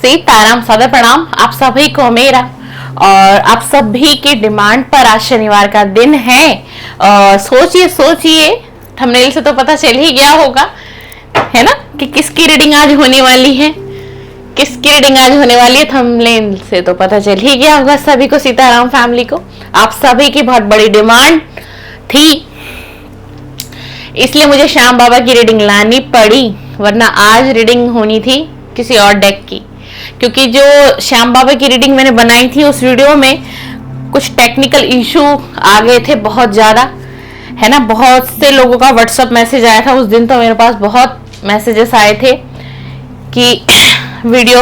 सीताराम, सादर प्रणाम आप सभी को मेरा। और आप सभी के डिमांड पर आज शनिवार का दिन है। सोचिए सोचिए, थंबनेल से तो पता चल ही गया होगा है ना कि किसकी रीडिंग आज होने वाली है। किसकी रीडिंग आज होने वाली है थंबनेल से तो पता चल ही गया होगा सभी को, सीताराम फैमिली को। आप सभी की बहुत बड़ी डिमांड थी, इसलिए मुझे श्याम बाबा की रीडिंग लानी पड़ी, वरना आज रीडिंग होनी थी किसी और डेक की। क्योंकि जो श्याम बाबा की रीडिंग मैंने बनाई थी उस वीडियो में कुछ टेक्निकल इशू आ गए थे बहुत ज्यादा, है ना। बहुत से लोगों का व्हाट्सएप मैसेज आया था उस दिन, तो मेरे पास बहुत मैसेजेस आए थे कि वीडियो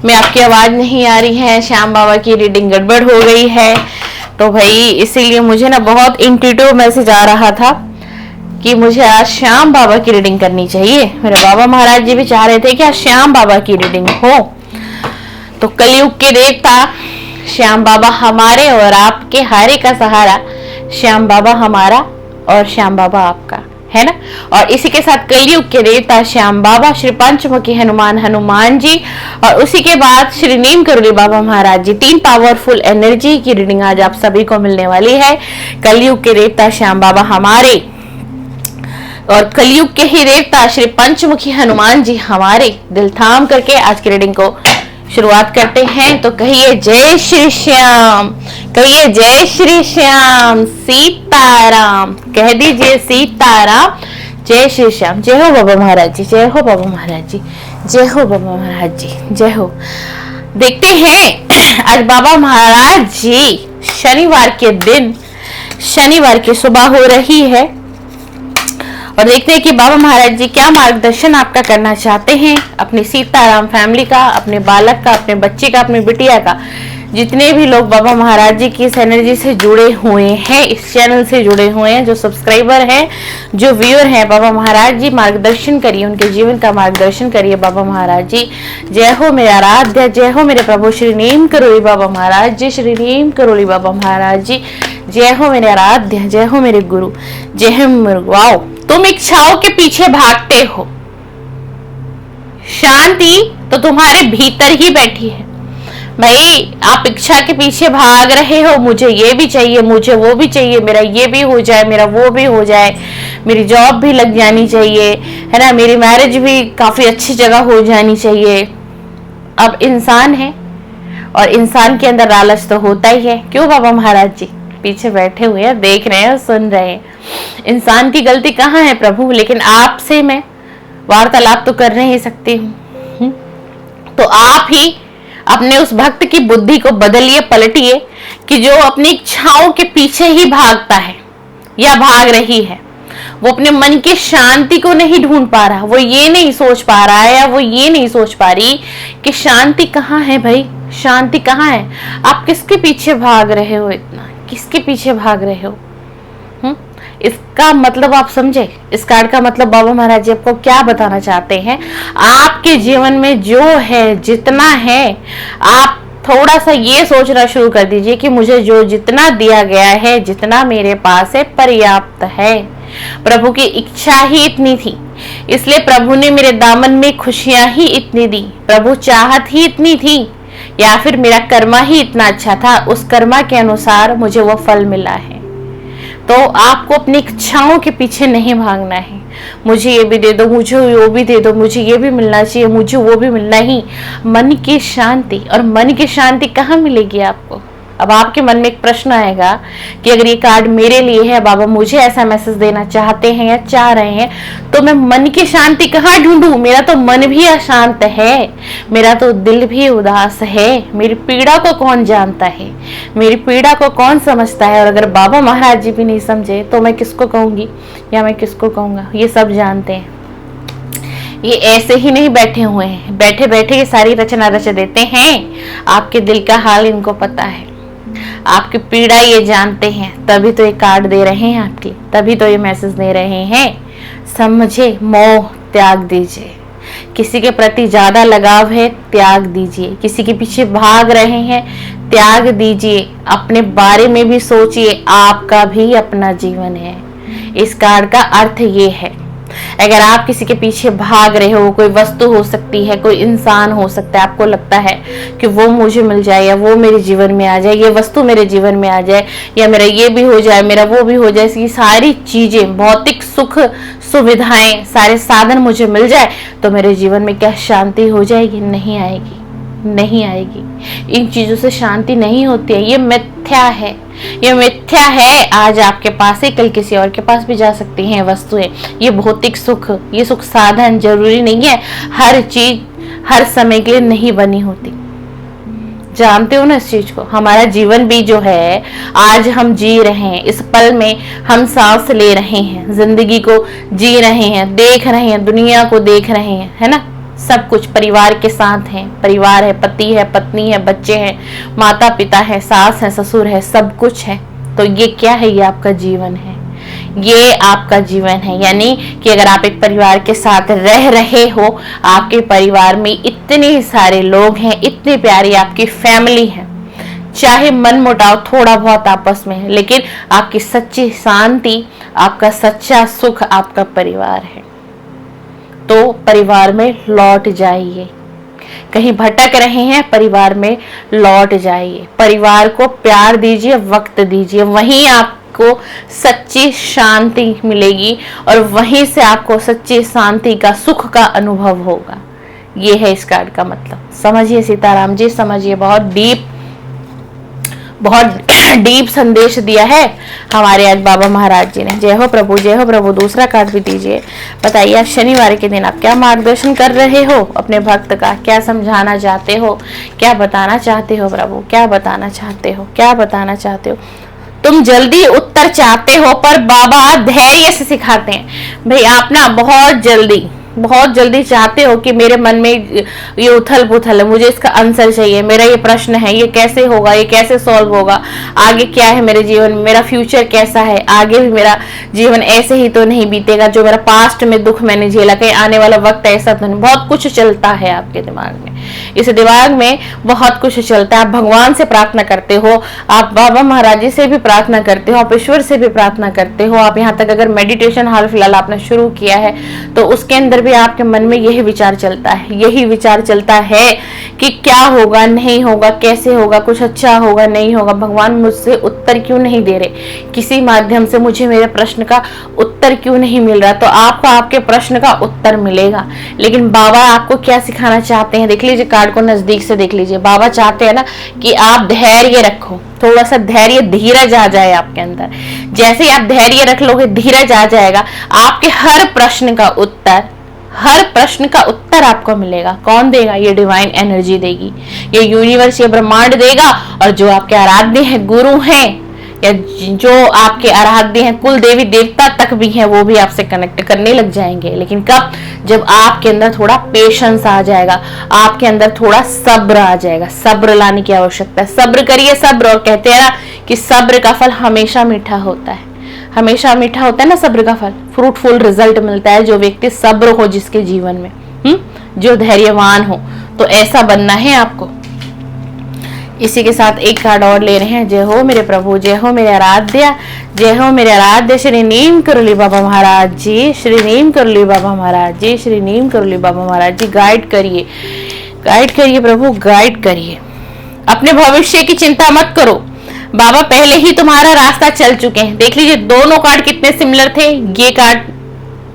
में आपकी आवाज नहीं आ रही है, श्याम बाबा की रीडिंग गड़बड़ हो गई है। तो भाई इसीलिए मुझे ना बहुत इंट्यूटिव मैसेज आ रहा था कि मुझे आज श्याम बाबा की रीडिंग करनी चाहिए। मेरे बाबा महाराज जी भी चाह रहे थे कि आज श्याम बाबा की रीडिंग हो। तो कलयुग के देवता श्याम बाबा हमारे और आपके, हारे का सहारा श्याम बाबा हमारा और श्याम बाबा आपका, है ना। और इसी के साथ कलयुग के देवता श्याम बाबा, श्री पंचमुखी हनुमान जी, और उसी के बाद श्री नीम करोली बाबा महाराज जी। 3 पावरफुल एनर्जी की रीडिंग आज आप सभी को मिलने वाली है। कलयुग के देवता श्याम बाबा हमारे और कलयुग के ही देवता श्री पंचमुखी हनुमान जी हमारे। दिल थाम करके आज की रीडिंग को शुरुआत करते हैं। तो कहिए जय श्री श्याम, कहिए जय श्री श्याम, सीताराम, कह दीजिए सीताराम, जय श्री श्याम। जय हो बाबा महाराज जी, जय हो बाबा महाराज जी, जय हो बाबा महाराज जी, जय हो। देखते हैं आज बाबा महाराज जी शनिवार के दिन, शनिवार की सुबह हो रही है, और देखते हैं कि बाबा महाराज जी क्या मार्गदर्शन आपका करना चाहते हैं अपनी सीताराम फैमिली का, अपने बालक का, अपने बच्चे का, अपनी बिटिया का। जितने भी लोग बाबा महाराज जी की इस एनर्जी से जुड़े हुए हैं, इस चैनल से जुड़े हुए हैं, जो सब्सक्राइबर हैं, जो व्यूअर हैं, बाबा महाराज जी मार्गदर्शन करिए, उनके जीवन का मार्गदर्शन करिए बाबा महाराज जी। जय हो मेरे आराध्य, जय हो मेरे प्रभु श्री नीम करोली बाबा महाराज जी, श्री नीम करोली बाबा महाराज जी। जय हो मेरे आराध्य, जय हो मेरे गुरु, जय हो मेरे। वाओ, तुम इच्छाओं के पीछे भागते हो, शांति तो तुम्हारे भीतर ही बैठी है। भाई आप इच्छा के पीछे भाग रहे हो, मुझे ये भी चाहिए, मुझे वो भी चाहिए, मेरा ये भी हो जाए, मेरा वो भी हो जाए, मेरी जॉब भी लग जानी चाहिए, है ना, मेरी मैरिज भी काफी अच्छी जगह हो जानी चाहिए। अब इंसान है और इंसान के अंदर लालच तो होता ही है। क्यों बाबा महाराज जी पीछे बैठे हुए हैं, देख रहे हैं, सुन रहे हैं। इंसान की गलती कहाँ है प्रभु, लेकिन आपसे मैं वार्तालाप तो कर नहीं सकती हूँ। तो आप ही अपने उस भक्त की बुद्धि को बदलिए, पलटिए, कि जो अपनी इच्छाओं के पीछे ही भागता है या भाग रही है, वो अपने मन की शांति को नहीं ढूंढ पा रहा, वो ये नहीं सोच पा रहा है, या वो ये नहीं सोच पा रही कि शांति कहाँ है। भाई शांति कहाँ है? आप किसके पीछे भाग रहे हो इतना, किसके पीछे भाग रहे हो? इसका मतलब आप समझे, इस कार्ड का मतलब बाबा महाराज जी आपको क्या बताना चाहते हैं। आपके जीवन में जो है, जितना है, आप थोड़ा सा ये सोचना शुरू कर दीजिए कि मुझे जो जितना दिया गया है, जितना मेरे पास है, पर्याप्त है। प्रभु की इच्छा ही इतनी थी, इसलिए प्रभु ने मेरे दामन में खुशियां ही इतनी दी। प्रभु चाहत ही इतनी थी, या फिर मेरा कर्मा ही इतना अच्छा था, उस कर्मा के अनुसार मुझे वो फल मिला है। तो आपको अपनी इच्छाओं के पीछे नहीं भागना है, मुझे ये भी दे दो, मुझे वो भी दे दो, मुझे ये भी मिलना चाहिए, मुझे वो भी मिलना ही। मन की शांति, और मन की शांति कहाँ मिलेगी आपको? अब आपके मन में एक प्रश्न आएगा कि अगर ये कार्ड मेरे लिए है, बाबा मुझे ऐसा मैसेज देना चाहते हैं या चाह रहे हैं, तो मैं मन की शांति कहाँ ढूंढूं? मेरा तो मन भी अशांत है, मेरा तो दिल भी उदास है। मेरी पीड़ा को कौन जानता है, मेरी पीड़ा को कौन समझता है? और अगर बाबा महाराज जी भी नहीं समझे तो मैं किसको कहूंगी या मैं किसको कहूंगा? ये सब जानते हैं, ये ऐसे ही नहीं बैठे हुए हैं, बैठे बैठे ये सारी रचना रच देते हैं। आपके दिल का हाल इनको पता है, आपकी पीड़ा ये जानते हैं, तभी तो ये कार्ड दे रहे हैं आपके, तभी तो ये मैसेज दे रहे हैं। समझे, मोह त्याग दीजिए, किसी के प्रति ज्यादा लगाव है, त्याग दीजिए। किसी के पीछे भाग रहे हैं, त्याग दीजिए। अपने बारे में भी सोचिए, आपका भी अपना जीवन है। इस कार्ड का अर्थ ये है, अगर आप किसी के पीछे भाग रहे हो, कोई वस्तु हो सकती है, कोई इंसान हो सकता है, आपको लगता है कि वो मुझे मिल जाए या वो मेरे जीवन में आ जाए, ये वस्तु मेरे जीवन में आ जाए, या मेरा ये भी हो जाए, मेरा वो भी हो जाए, ये सारी चीजें, भौतिक सुख सुविधाएं, सारे साधन मुझे मिल जाए तो मेरे जीवन में क्या शांति हो जाएगी? नहीं आएगी, नहीं आएगी। इन चीजों से शांति नहीं होती है। ये मिथ्या है, ये मिथ्या है। आज आपके पास है, कल किसी और के पास भी जा सकती हैं वस्तुएं। ये भौतिक सुख, ये सुख साधन जरूरी नहीं है, हर चीज हर समय के लिए नहीं बनी होती। जानते हो ना इस चीज को? हमारा जीवन भी जो है, आज हम जी रहे हैं, इस पल में हम सांस ले रहे हैं, जिंदगी को जी रहे हैं, देख रहे हैं, दुनिया को देख रहे हैं, है ना? सब कुछ परिवार के साथ हैं, परिवार है, पति है, पत्नी है, बच्चे हैं, माता पिता है, सास है, ससुर है, सब कुछ है। तो ये क्या है? ये आपका जीवन है, ये आपका जीवन है। यानी कि अगर आप एक परिवार के साथ रह रहे हो, आपके परिवार में इतने सारे लोग हैं, इतनी प्यारी आपकी फैमिली है, चाहे मन मुटाव थोड़ा बहुत आपस में है, लेकिन आपकी सच्ची शांति, आपका सच्चा सुख आपका परिवार है। तो परिवार में लौट जाइए। कहीं भटक रहे हैं, परिवार में लौट जाइए, परिवार को प्यार दीजिए, वक्त दीजिए, वहीं आपको सच्ची शांति मिलेगी और वहीं से आपको सच्ची शांति का, सुख का अनुभव होगा। ये है इस कार्ड का मतलब। समझिए सीताराम जी, समझिए। बहुत डीप संदेश दिया है हमारे आज बाबा महाराज जी ने। जय हो प्रभु, जय हो प्रभु। दूसरा कार्ड भी दीजिए। बताइए आज शनिवार के दिन आप क्या मार्गदर्शन कर रहे हो अपने भक्त का? क्या समझाना चाहते हो? क्या बताना चाहते हो प्रभु? क्या बताना चाहते हो? क्या बताना चाहते हो? तुम जल्दी उत्तर चाहते हो पर बाबा धैर्य से सिखाते हैं। भाई आप ना बहुत जल्दी चाहते हो कि मेरे मन में ये उथल पुथल है, मुझे इसका आंसर चाहिए, मेरा ये प्रश्न है, ये कैसे होगा, ये कैसे सॉल्व होगा, आगे क्या है मेरे जीवन में, मेरा फ्यूचर कैसा है, आगे भी मेरा जीवन ऐसे ही तो नहीं बीतेगा जो मेरा पास्ट में दुख मैंने झेला, कहीं आने वाला वक्त ऐसा तो नहीं। बहुत कुछ चलता है आपके दिमाग में, इस दिमाग में बहुत कुछ चलता है। आप भगवान से प्रार्थना करते हो, आप बाबा महाराज जी से भी प्रार्थना करते हो, आप ईश्वर से भी प्रार्थना करते हो, आप यहाँ तक अगर मेडिटेशन हाल फिलहाल आपने शुरू किया है तो उसके अंदर भी आपके मन में यही विचार चलता है, यही विचार चलता है कि क्या होगा, नहीं होगा, कैसे होगा, कुछ अच्छा होगा, नहीं होगा, भगवान मुझसे उत्तर क्यों नहीं दे रहे, किसी माध्यम से मुझे मेरे प्रश्न का उत्तर क्यों नहीं मिल रहा। तो आपको आपके प्रश्न का उत्तर मिलेगा। लेकिन बाबा आपको क्या सिखाना चाहते हैं? देख लीजिए कार्ड को नजदीक से देख लीजिए। बाबा चाहते हैं ना कि आप धैर्य रखो, थोड़ा सा धैर्य, धीरज आ जाए आपके अंदर। जैसे ही आप धैर्य रख लोगे, धीरज आ जाएगा, आपके हर प्रश्न का उत्तर आपको मिलेगा। कौन देगा? ये डिवाइन एनर्जी देगी, ये यूनिवर्स, ये ब्रह्मांड देगा। और जो आपके आराध्य हैं, गुरु हैं, या जो आपके आराध्य हैं, कुल देवी देवता तक भी हैं, वो भी आपसे कनेक्ट करने लग जाएंगे। लेकिन कब? जब आपके अंदर थोड़ा पेशेंस आ जाएगा, आपके अंदर थोड़ा सब्र आ जाएगा। सब्र लाने की आवश्यकता है। सब्र करिए, सब्र। और कहते हैं ना कि सब्र का फल हमेशा मीठा होता है, हमेशा मीठा होता है ना सब्र का फल। फ्रूटफुल रिजल्ट मिलता है जो व्यक्ति सब्र हो जिसके जीवन में, जो धैर्यवान हो। तो ऐसा बनना है आपको। इसी के साथ एक कार्ड और ले रहे हैं। जय हो मेरे प्रभु, जय हो मेरे आराध्य, जय हो मेरे आराध्य श्री नीम करोली बाबा महाराज जी, श्री नीम करोली बाबा महाराज जी, श्री नीम करोली बाबा महाराज जी। गाइड करिए, गाइड करिए प्रभु, गाइड करिए। अपने भविष्य की चिंता मत करो, बाबा पहले ही तुम्हारा रास्ता चल चुके हैं। देख लीजिए दोनों कार्ड कितने सिमिलर थे। ये कार्ड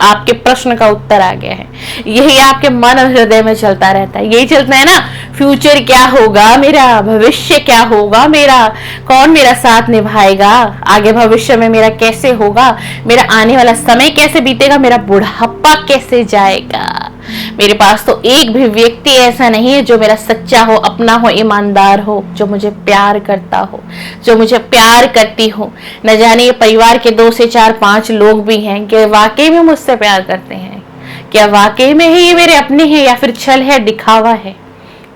आपके प्रश्न का उत्तर आ गया है। यही आपके मन और हृदय में चलता रहता है, यही चलता है ना। फ्यूचर क्या होगा मेरा, भविष्य क्या होगा मेरा, कौन मेरा साथ निभाएगा, आगे भविष्य में मेरा कैसे होगा, मेरा आने वाला समय कैसे बीतेगा, मेरा बुढ़ापा कैसे जाएगा। मेरे पास तो एक भी व्यक्ति ऐसा नहीं है जो मेरा सच्चा हो, अपना हो, ईमानदार हो, जो मुझे प्यार करता हो, जो मुझे प्यार करती हो। न जाने ये परिवार के 2 से 4 5 लोग भी हैं कि वाकई में मुझसे प्यार करते हैं, क्या वाकई में ही ये मेरे अपने हैं या फिर छल है, दिखावा है।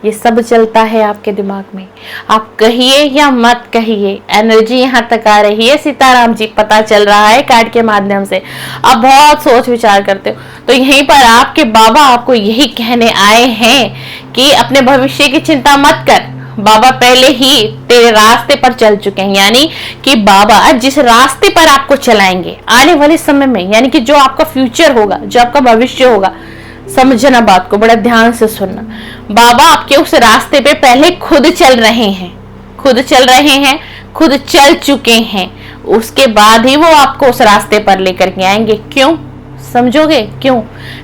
ये सब चलता है आपके दिमाग में। आप कहिए या मत कहिए, एनर्जी यहाँ तक आ रही है सीताराम जी, पता चल रहा है कार्ड के माध्यम से। आप बहुत सोच विचार करते हो। तो यहीं पर आपके बाबा आपको यही कहने आए हैं कि अपने भविष्य की चिंता मत कर, बाबा पहले ही तेरे रास्ते पर चल चुके हैं, यानी कि बाबा जिस रास्ते पर आपको चलाएंगे आने वाले समय में, यानी कि जो आपका फ्यूचर होगा, जो आपका भविष्य होगा, समझना बात को, बड़ा ध्यान से सुनना। बाबा आपके उस रास्ते पे पहले खुद चल रहे हैं, खुद चल रहे हैं, खुद चल चुके हैं, उसके बाद ही वो आपको उस रास्ते पर लेकर के आएंगे। क्यों? समझोगे क्यों?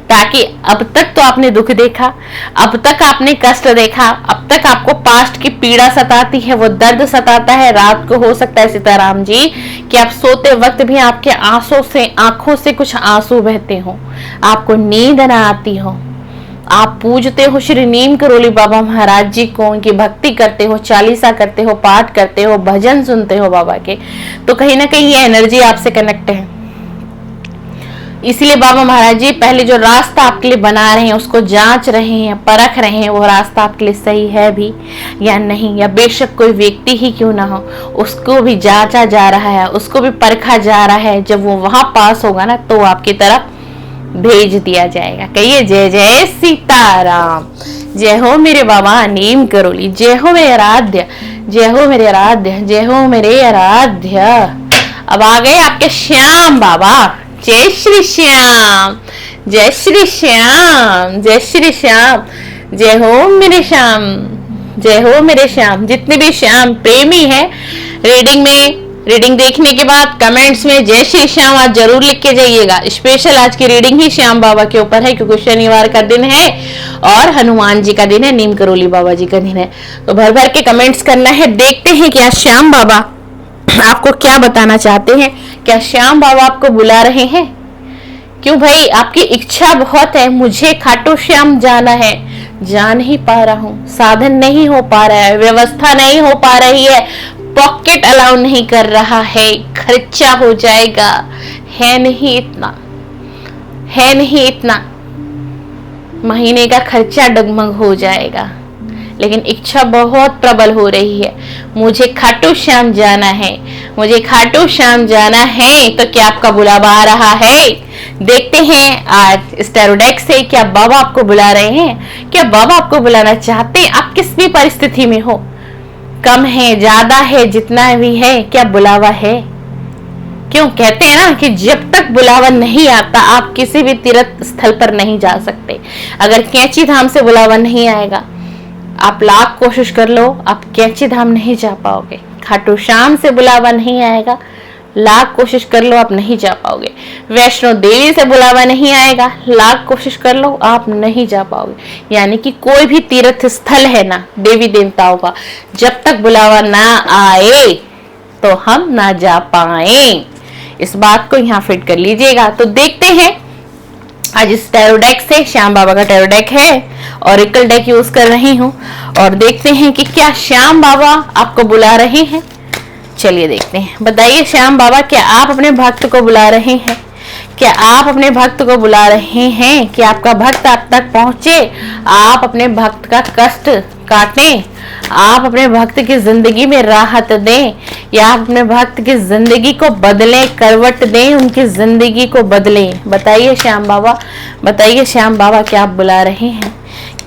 ताकि अब तक तो आपने दुख देखा, अब तक आपने कष्ट देखा, अब तक आपको पास्ट की पीड़ा सताती है, वो दर्द सताता है। रात को हो सकता है सीताराम जी कि आप सोते वक्त भी आपके आंखों से कुछ आंसू बहते हो, आपको नींद ना आती हो, आप पूजते हो श्री नीम करोली बाबा महाराज जी को, उनकी भक्ति करते हो, चालीसा करते हो, पाठ करते हो, भजन सुनते हो बाबा के, तो कहीं ना कहीं ये एनर्जी आपसे कनेक्ट है। इसलिए बाबा महाराज जी पहले जो रास्ता आपके लिए बना रहे हैं उसको जांच रहे हैं, परख रहे हैं, वो रास्ता आपके लिए सही है भी या नहीं, या बेशक कोई व्यक्ति ही क्यों ना हो उसको भी जांचा जा रहा है, उसको भी परखा जा रहा है। जब वो वहां पास होगा ना तो आपकी तरफ भेज दिया जाएगा। कहिए जय जय सीताराम, जय हो मेरे बाबा नीम करोली, जय हो मेरे आराध्य, जय हो मेरे आराध्य, जय हो मेरे आराध्य। अब आ गए आपके श्याम बाबा। जय श्री श्याम, जय श्री श्याम, जय श्री श्याम, जय हो मेरे श्याम, जय हो मेरे श्याम। जितने भी श्याम प्रेमी हैं, रीडिंग देखने के बाद कमेंट्स में जय श्री श्याम आज जरूर लिख के जाइएगा। स्पेशल आज की रीडिंग ही श्याम बाबा के ऊपर है, क्योंकि शनिवार का दिन है और हनुमान जी का दिन है, नीम करोली बाबा जी का दिन है, तो भर भर के कमेंट्स करना है। देखते हैं कि आज श्याम बाबा आपको क्या बताना चाहते हैं। क्या श्याम बाबा आपको बुला रहे हैं? क्यों भाई? आपकी इच्छा बहुत है, मुझे खाटू श्याम जाना है, जा नहीं पा रहा हूं, साधन नहीं हो पा रहा है, व्यवस्था नहीं हो पा रही है, पॉकेट अलाउ नहीं कर रहा है, खर्चा हो जाएगा, है नहीं इतना, है नहीं इतना, महीने का खर्चा डगमग हो जाएगा, लेकिन इच्छा बहुत प्रबल हो रही है, मुझे खाटू श्याम जाना है, मुझे खाटू श्याम जाना है। तो क्या आपका बुलावा आ रहा है? देखते हैं आज इस टैरो डेक से क्या बाबा आपको बुला रहे हैं, क्या बाबा आपको बुलाना चाहते हैं। आप किस भी परिस्थिति में हो, कम है, ज्यादा है, जितना भी है, क्या बुलावा है? क्यों कहते हैं ना कि जब तक बुलावा नहीं आता आप किसी भी तीर्थ स्थल पर नहीं जा सकते। अगर कैंची धाम से बुलावा नहीं आएगा, आप लाख कोशिश कर लो, आप कैंची धाम नहीं जा पाओगे। खाटू श्याम से बुलावा नहीं आएगा, लाख कोशिश कर लो, आप नहीं जा पाओगे। वैष्णो देवी से बुलावा नहीं आएगा, लाख कोशिश कर लो, आप नहीं जा पाओगे। यानी कि कोई भी तीर्थ स्थल है ना देवी देवताओं का, जब तक बुलावा ना आए तो हम ना जा पाए। इस बात को यहाँ फिट कर लीजिएगा। तो देखते हैं आज इस टैरो डेक से, श्याम बाबा का टैरो डेक है, ऑरेकल डेक यूज कर रही हूँ, और देखते हैं कि क्या श्याम बाबा आपको बुला रहे हैं। चलिए देखते हैं। बताइए श्याम बाबा, क्या आप अपने भक्त को बुला रहे हैं? क्या आप अपने भक्त को बुला रहे हैं कि आपका भक्त आप तक पहुंचे, आप अपने भक्त का कष्ट काटें, आप अपने भक्त की जिंदगी में राहत दें, या आप अपने भक्त की जिंदगी को बदलें, करवट दें, उनकी जिंदगी को बदलें। बताइए श्याम बाबा, बताइए श्याम बाबा, क्या आप बुला रहे हैं?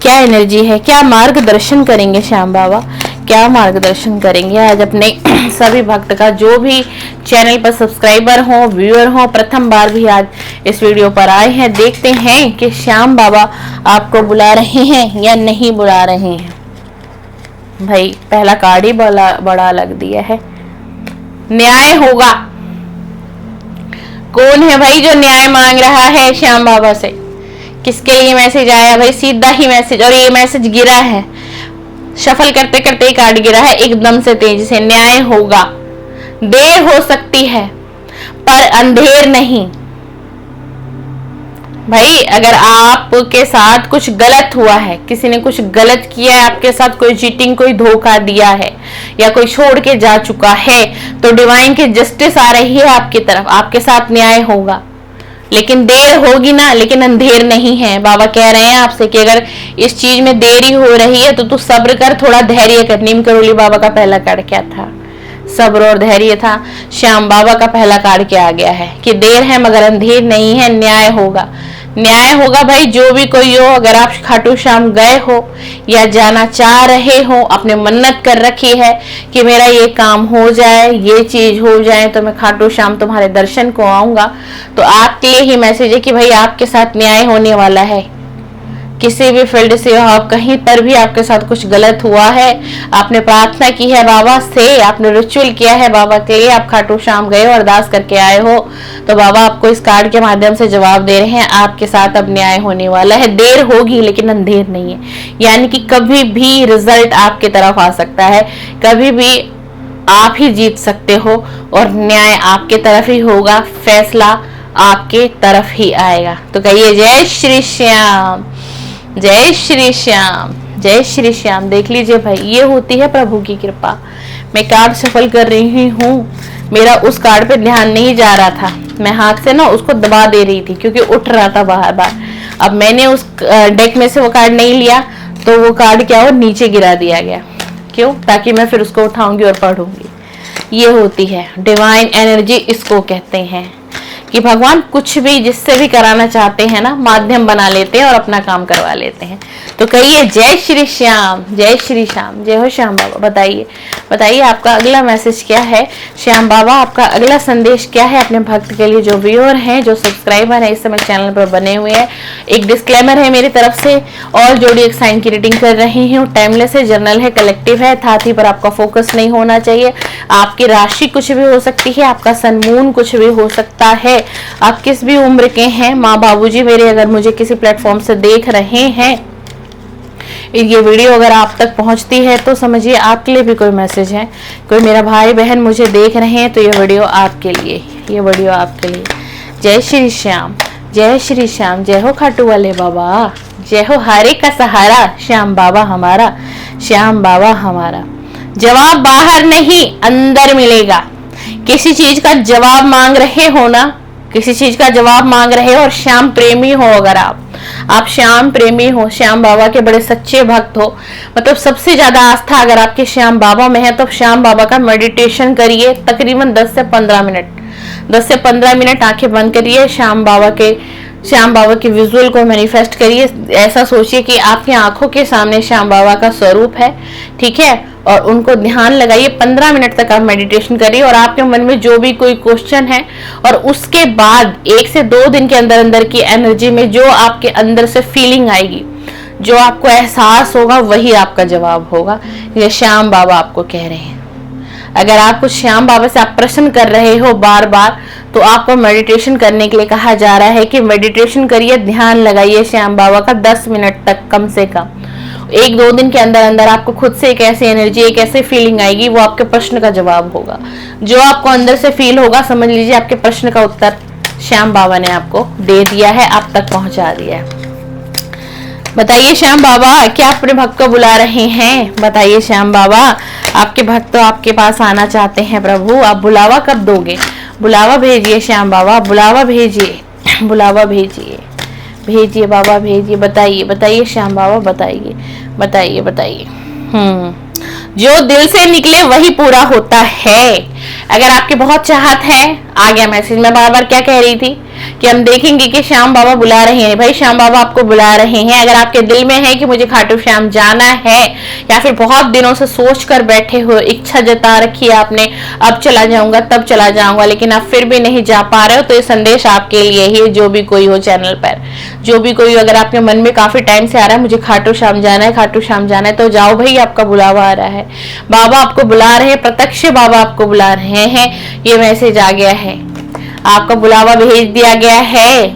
क्या एनर्जी है? क्या मार्गदर्शन करेंगे श्याम बाबा? क्या मार्गदर्शन करेंगे आज अपने सभी भक्त का, जो भी चैनल पर सब्सक्राइबर हो, व्यूअर हो, प्रथम बार भी आज इस वीडियो पर आए हैं। देखते हैं कि श्याम बाबा आपको बुला रहे हैं या नहीं बुला रहे हैं। भाई पहला कार्ड ही बड़ा लग दिया है, न्याय होगा। कौन है भाई जो न्याय मांग रहा है श्याम बाबा से? किसके लिए मैसेज आया भाई? सीधा ही मैसेज, और ये मैसेज गिरा है, शफल करते करते ही कार्ड गिरा है एकदम से तेजी से। न्याय होगा, देर हो सकती है पर अंधेर नहीं। भाई अगर आपके साथ कुछ गलत हुआ है, किसी ने कुछ गलत किया है आपके साथ, कोई चीटिंग, कोई धोखा दिया है, या कोई छोड़ के जा चुका है, तो डिवाइन की जस्टिस आ रही है आपकी तरफ, आपके साथ न्याय होगा। लेकिन देर होगी ना, लेकिन अंधेर नहीं है। बाबा कह रहे हैं आपसे कि अगर इस चीज में देरी हो रही है तो तू सब्र कर, थोड़ा धैर्य कर। नीम करोली बाबा का पहला कार्ड क्या था? सब्र और धैर्य था। श्याम बाबा का पहला कार्ड क्या आ गया है कि देर है मगर अंधेर नहीं है, न्याय होगा। न्याय होगा भाई। जो भी कोई हो, अगर आप खाटू श्याम गए हो या जाना चाह रहे हो, अपने मन्नत कर रखी है कि मेरा ये काम हो जाए, ये चीज हो जाए, तो मैं खाटू श्याम तुम्हारे दर्शन को आऊंगा, तो आपके लिए ही मैसेज है कि भाई आपके साथ न्याय होने वाला है। किसी भी फील्ड से हो आप, कहीं पर भी आपके साथ कुछ गलत हुआ है, आपने प्रार्थना की है बाबा से, आपने रिचुअल किया है बाबा के लिए, आप खाटू श्याम गए हो, अरदास करके आए हो, तो बाबा आपको इस कार्ड के माध्यम से जवाब दे रहे हैं आपके साथ अब न्याय होने वाला है। देर होगी लेकिन अंधेर नहीं है, यानी कि कभी भी रिजल्ट आपके तरफ आ सकता है, कभी भी आप ही जीत सकते हो और न्याय आपके तरफ ही होगा, फैसला आपके तरफ ही आएगा। तो कहिए जय श्री श्याम, जय श्री श्याम, जय श्री श्याम। देख लीजिए भाई, ये होती है प्रभु की कृपा। मैं कार्ड सफल कर रही हूँ, मेरा उस कार्ड पे ध्यान नहीं जा रहा था, मैं हाथ से ना उसको दबा दे रही थी क्योंकि उठ रहा था बार बार। अब मैंने उस डेक में से वो कार्ड नहीं लिया तो वो कार्ड क्या हो, नीचे गिरा दिया गया। क्यों? ताकि मैं फिर उसको उठाऊंगी और पढ़ूंगी। ये होती है डिवाइन एनर्जी, इसको कहते हैं कि भगवान कुछ भी जिससे भी कराना चाहते हैं ना, माध्यम बना लेते हैं और अपना काम करवा लेते हैं। तो कहिए जय श्री श्याम, जय श्री श्याम, जय हो श्याम बाबा। बताइए बताइए आपका अगला मैसेज क्या है, श्याम बाबा आपका अगला संदेश क्या है अपने भक्त के लिए। जो व्यूअर हैं, जो सब्सक्राइबर है इस समय चैनल पर बने हुए हैं, एक डिस्क्लेमर है मेरी तरफ से, और जोड़ी एक साइन की रीडिंग कर रही हूँ। टाइमलेस है, जर्नल है, कलेक्टिव है, थाथी पर आपका फोकस नहीं होना चाहिए। आपकी राशि कुछ भी हो सकती है, आपका सन मून कुछ भी हो सकता है, आप किस भी उम्र के हैं, माँ बाबूजी मेरे अगर मुझे किसी प्लेटफॉर्म से देख रहे हैं, ये वीडियो अगर आप तक पहुंचती है तो समझिए आपके लिए भी कोई मैसेज है। कोई मेरा भाई बहन मुझे देख रहे हैं तो ये वीडियो आपके लिए, ये वीडियो आपके लिए। जय श्री श्याम, जय श्री श्याम, जय हो खाटू वाले बाबा, जय हो हारे का सहारा, श्याम बाबा हमारा, श्याम बाबा हमारा। जवाब बाहर नहीं अंदर मिलेगा। किसी चीज का जवाब मांग रहे हो ना, किसी चीज का जवाब मांग रहे हो और श्याम प्रेमी हो, अगर आप श्याम प्रेमी हो, श्याम बाबा के बड़े सच्चे भक्त हो, मतलब सबसे ज्यादा आस्था अगर आपके श्याम बाबा में है, तो श्याम बाबा का मेडिटेशन करिए तकरीबन 10 से 15 मिनट, 10 से 15 मिनट आंखें बंद करिए, श्याम बाबा के विजुअल को मैनिफेस्ट करिए। ऐसा सोचिए कि आपकी आंखों के सामने श्याम बाबा का स्वरूप है, ठीक है, और उनको ध्यान लगाइए। 15 मिनट तक आप मेडिटेशन करिए और आपके मन में जो भी कोई क्वेश्चन है, और उसके बाद 1 से 2 दिन के अंदर अंदर की एनर्जी में जो आपके अंदर से फीलिंग आएगी, जो आपको एहसास होगा, वही आपका जवाब होगा। ये श्याम बाबा आपको कह रहे हैं। अगर आप कुछ श्याम बाबा से आप प्रश्न कर रहे हो बार बार, तो आपको मेडिटेशन करने के लिए कहा जा रहा है कि मेडिटेशन करिए, ध्यान लगाइए श्याम बाबा का 10 मिनट तक कम से कम। 1-2 दिन के अंदर अंदर आपको खुद से एक ऐसी एनर्जी, एक ऐसी फीलिंग आएगी, वो आपके प्रश्न का जवाब होगा। जो आपको अंदर से फील होगा, समझ लीजिए आपके प्रश्न का उत्तर श्याम बाबा ने आपको दे दिया है, आप तक पहुंचा दिया है। बताइए श्याम बाबा क्या अपने भक्त को बुला रहे हैं? बताइए श्याम बाबा, आपके भक्त तो आपके पास आना चाहते हैं प्रभु, आप बुलावा कब दोगे? बुलावा भेजिए श्याम बाबा, बुलावा भेजिए, बुलावा भेजिए, भेजिए बाबा भेजिए। बताइए बताइए श्याम बाबा, बताइए बताइए बताइए। जो दिल से निकले वही पूरा होता है। अगर आपकी बहुत चाहत है, आ गया मैसेज। मैं बार बार क्या कह रही थी कि हम देखेंगे कि श्याम बाबा बुला रहे हैं। भाई श्याम बाबा आपको बुला रहे हैं। अगर आपके दिल में है कि मुझे खाटू श्याम जाना है, या फिर बहुत दिनों से सोच कर बैठे हो, इच्छा जता रखी है आपने, अब चला जाऊंगा तब चला जाऊंगा, लेकिन आप फिर भी नहीं जा पा रहे हो, तो ये संदेश आपके लिए ही। जो भी कोई हो चैनल पर, जो भी कोई, अगर आपके मन में काफी टाइम से आ रहा है मुझे खाटू श्याम जाना है, खाटू श्याम जाना है, तो जाओ भाई, आपका बुलावा आ रहा है। बाबा आपको बुला रहे हैं, प्रत्यक्ष बाबा आपको बुला रहे हैं। ये मैसेज आ गया है, आपका बुलावा भेज दिया गया है,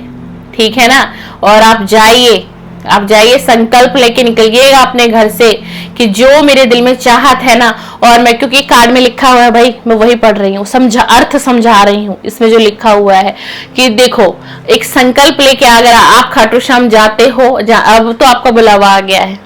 ठीक है ना। और आप जाइए, संकल्प लेके निकलिएगा अपने घर से कि जो मेरे दिल में चाहत है ना, और मैं, क्योंकि कार्ड में लिखा हुआ है भाई, मैं वही पढ़ रही हूँ, अर्थ समझा रही हूँ। इसमें जो लिखा हुआ है कि देखो, एक संकल्प लेके अगर आप खाटू श्याम जाते हो, अब तो आपका बुलावा आ गया है,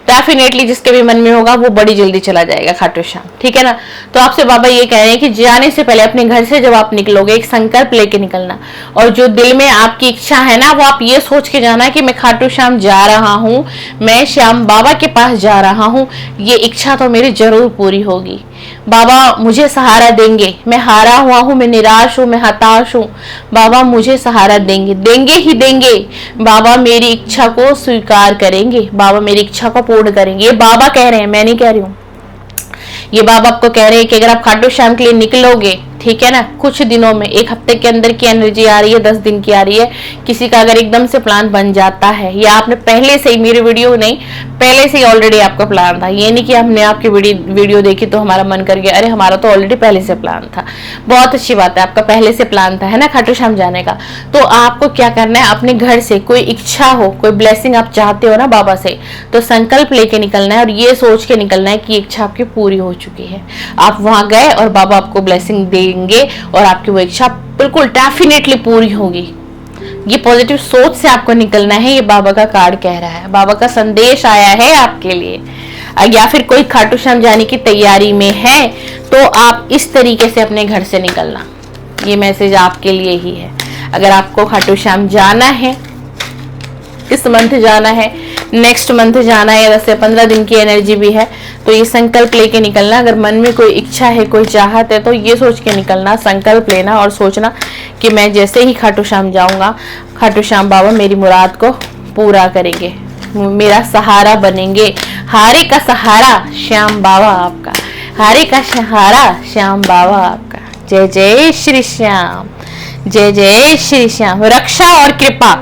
डेफिनेटली जिसके भी मन में होगा वो बड़ी जल्दी चला जाएगा खाटू श्याम, ठीक है ना। तो आपसे बाबा ये कह रहे हैं कि जाने से पहले अपने घर से जब आप निकलोगे, एक संकल्प लेके निकलना, और जो दिल में आपकी इच्छा है ना, वो आप ये सोच के जाना कि मैं खाटू श्याम जा रहा हूँ, मैं श्याम बाबा के पास जा रहा हूँ, ये इच्छा तो मेरी जरूर पूरी होगी, बाबा मुझे सहारा देंगे, मैं हारा हुआ हूँ, मैं निराश हूँ, मैं हताश हूँ, बाबा मुझे सहारा देंगे, देंगे ही देंगे। बाबा मेरी इच्छा को स्वीकार करेंगे, बाबा मेरी इच्छा को पूर्ण करेंगे। ये बाबा कह रहे हैं, मैं नहीं कह रही हूँ। ये बाबा आपको कह रहे हैं कि अगर आप खाटू श्याम के लिए निकलोगे, ठीक है ना, कुछ दिनों में, एक हफ्ते के अंदर की एनर्जी आ रही है, 10 दिन की आ रही है। किसी का अगर एकदम से प्लान बन जाता है, या आपने पहले से ही, मेरी वीडियो नहीं, पहले से ही ऑलरेडी आपका प्लान था, ये नहीं कि हमने आपकी वीडियो देखी तो हमारा मन कर गया, अरे हमारा तो ऑलरेडी पहले से प्लान था। बहुत अच्छी बात है, आपका पहले से प्लान था, है ना, खाटू श्याम जाने का। तो आपको क्या करना है, अपने घर से कोई इच्छा हो, कोई ब्लेसिंग आप चाहते हो ना बाबा से, तो संकल्प लेके निकलना है और ये सोच के निकलना है कि इच्छा आपकी पूरी हो चुकी है। आप वहां गए और बाबा आपको ब्लेसिंग देंगे और आपकी वो इच्छा बिल्कुल डेफिनेटली पूरी होगी। ये पॉजिटिव सोच से आपको निकलना है, ये बाबा का कार्ड कह रहा है, बाबा का संदेश आया है आपके लिए। या फिर कोई खाटू श्याम जाने की तैयारी में है तो आप इस तरीके से अपने घर से निकलना, ये मैसेज आपके लिए ही है। अगर आपको खाटू श्याम जाना है, इस मंथ जाना है, नेक्स्ट मंथ जाना है, 10 से 15 दिन की एनर्जी भी है, तो ये संकल्प लेके निकलना। अगर मन में कोई इच्छा है, कोई चाहत है, तो ये सोच के निकलना, संकल्प लेना और सोचना कि मैं जैसे ही खाटू श्याम जाऊंगा, खाटू श्याम बाबा मेरी मुराद को पूरा करेंगे, मेरा सहारा बनेंगे। हारे का सहारा श्याम बाबा आपका, हारे का सहारा श्याम बाबा आपका। जय जय श्री श्याम, जय जय श्री श्याम। रक्षा और कृपा,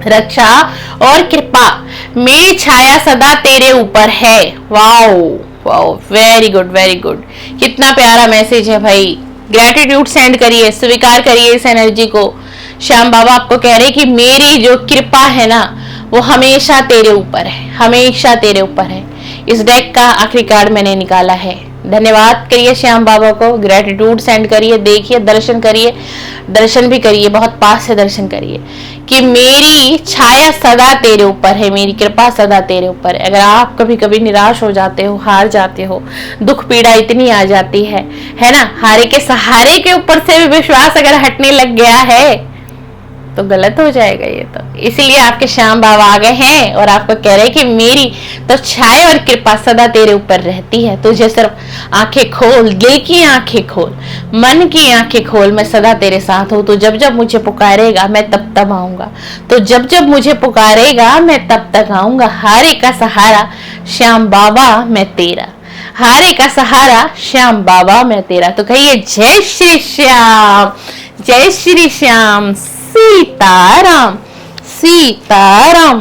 रक्षा और कृपा, मेरी छाया सदा तेरे ऊपर है। Wow wow, very good very good, कितना प्यारा मैसेज है भाई। ग्रेटिट्यूड सेंड करिए, स्वीकार करिए इस एनर्जी को। श्याम बाबा आपको कह रहे हैं कि मेरी जो कृपा है ना, वो हमेशा तेरे ऊपर है, हमेशा तेरे ऊपर है। इस डेक का आखिरी कार्ड मैंने निकाला है। धन्यवाद करिए श्याम बाबा को, ग्रेटिट्यूड सेंड करिए, देखिए, दर्शन करिए, दर्शन भी करिए, बहुत पास से दर्शन करिए कि मेरी छाया सदा तेरे ऊपर है, मेरी कृपा सदा तेरे ऊपर है। अगर आप कभी कभी निराश हो जाते हो, हार जाते हो, दुख पीड़ा इतनी आ जाती है ना, हारे के सहारे के ऊपर से भी विश्वास अगर हटने लग गया है तो गलत हो जाएगा ये तो। इसलिए आपके श्याम बाबा आ गए हैं और आपको कह रहे हैं कि मेरी तो छाया और कृपा सदा तेरे ऊपर रहती है। तुझे सिर्फ आंखें खोल, दिल की आंखें खोल, मन की आंखें खोल, मैं सदा तेरे साथ हूं। तो जब जब मुझे पुकारेगा मैं तब तब आऊंगा, तो जब जब मुझे पुकारेगा मैं तब तक आऊंगा। हारे का सहारा श्याम बाबा मैं तेरा, हारे का सहारा श्याम बाबा मैं तेरा। तो कहिए जय श्री श्याम, जय श्री श्याम, सीताराम सीताराम।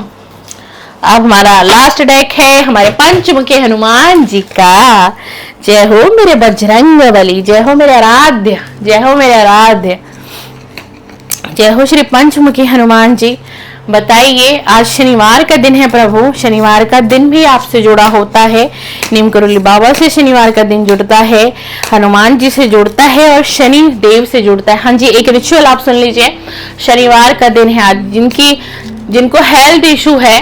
अब हमारा लास्ट डेक है हमारे पंचमुखी हनुमान जी का। जय हो मेरे बजरंगबली, जय हो मेरे आराध्य, जय हो मेरे आराध्य, जय हो श्री पंचमुखी हनुमान जी। बताइए, आज शनिवार का दिन है प्रभु, शनिवार का दिन भी आपसे जुड़ा होता है। नीम करोली बाबा से शनिवार का दिन जुड़ता है, हनुमान जी से जुड़ता है और शनि देव से जुड़ता है। हाँ जी, एक रिचुअल आप सुन लीजिए। शनिवार का दिन है आज, जिनको हेल्थ इशू है,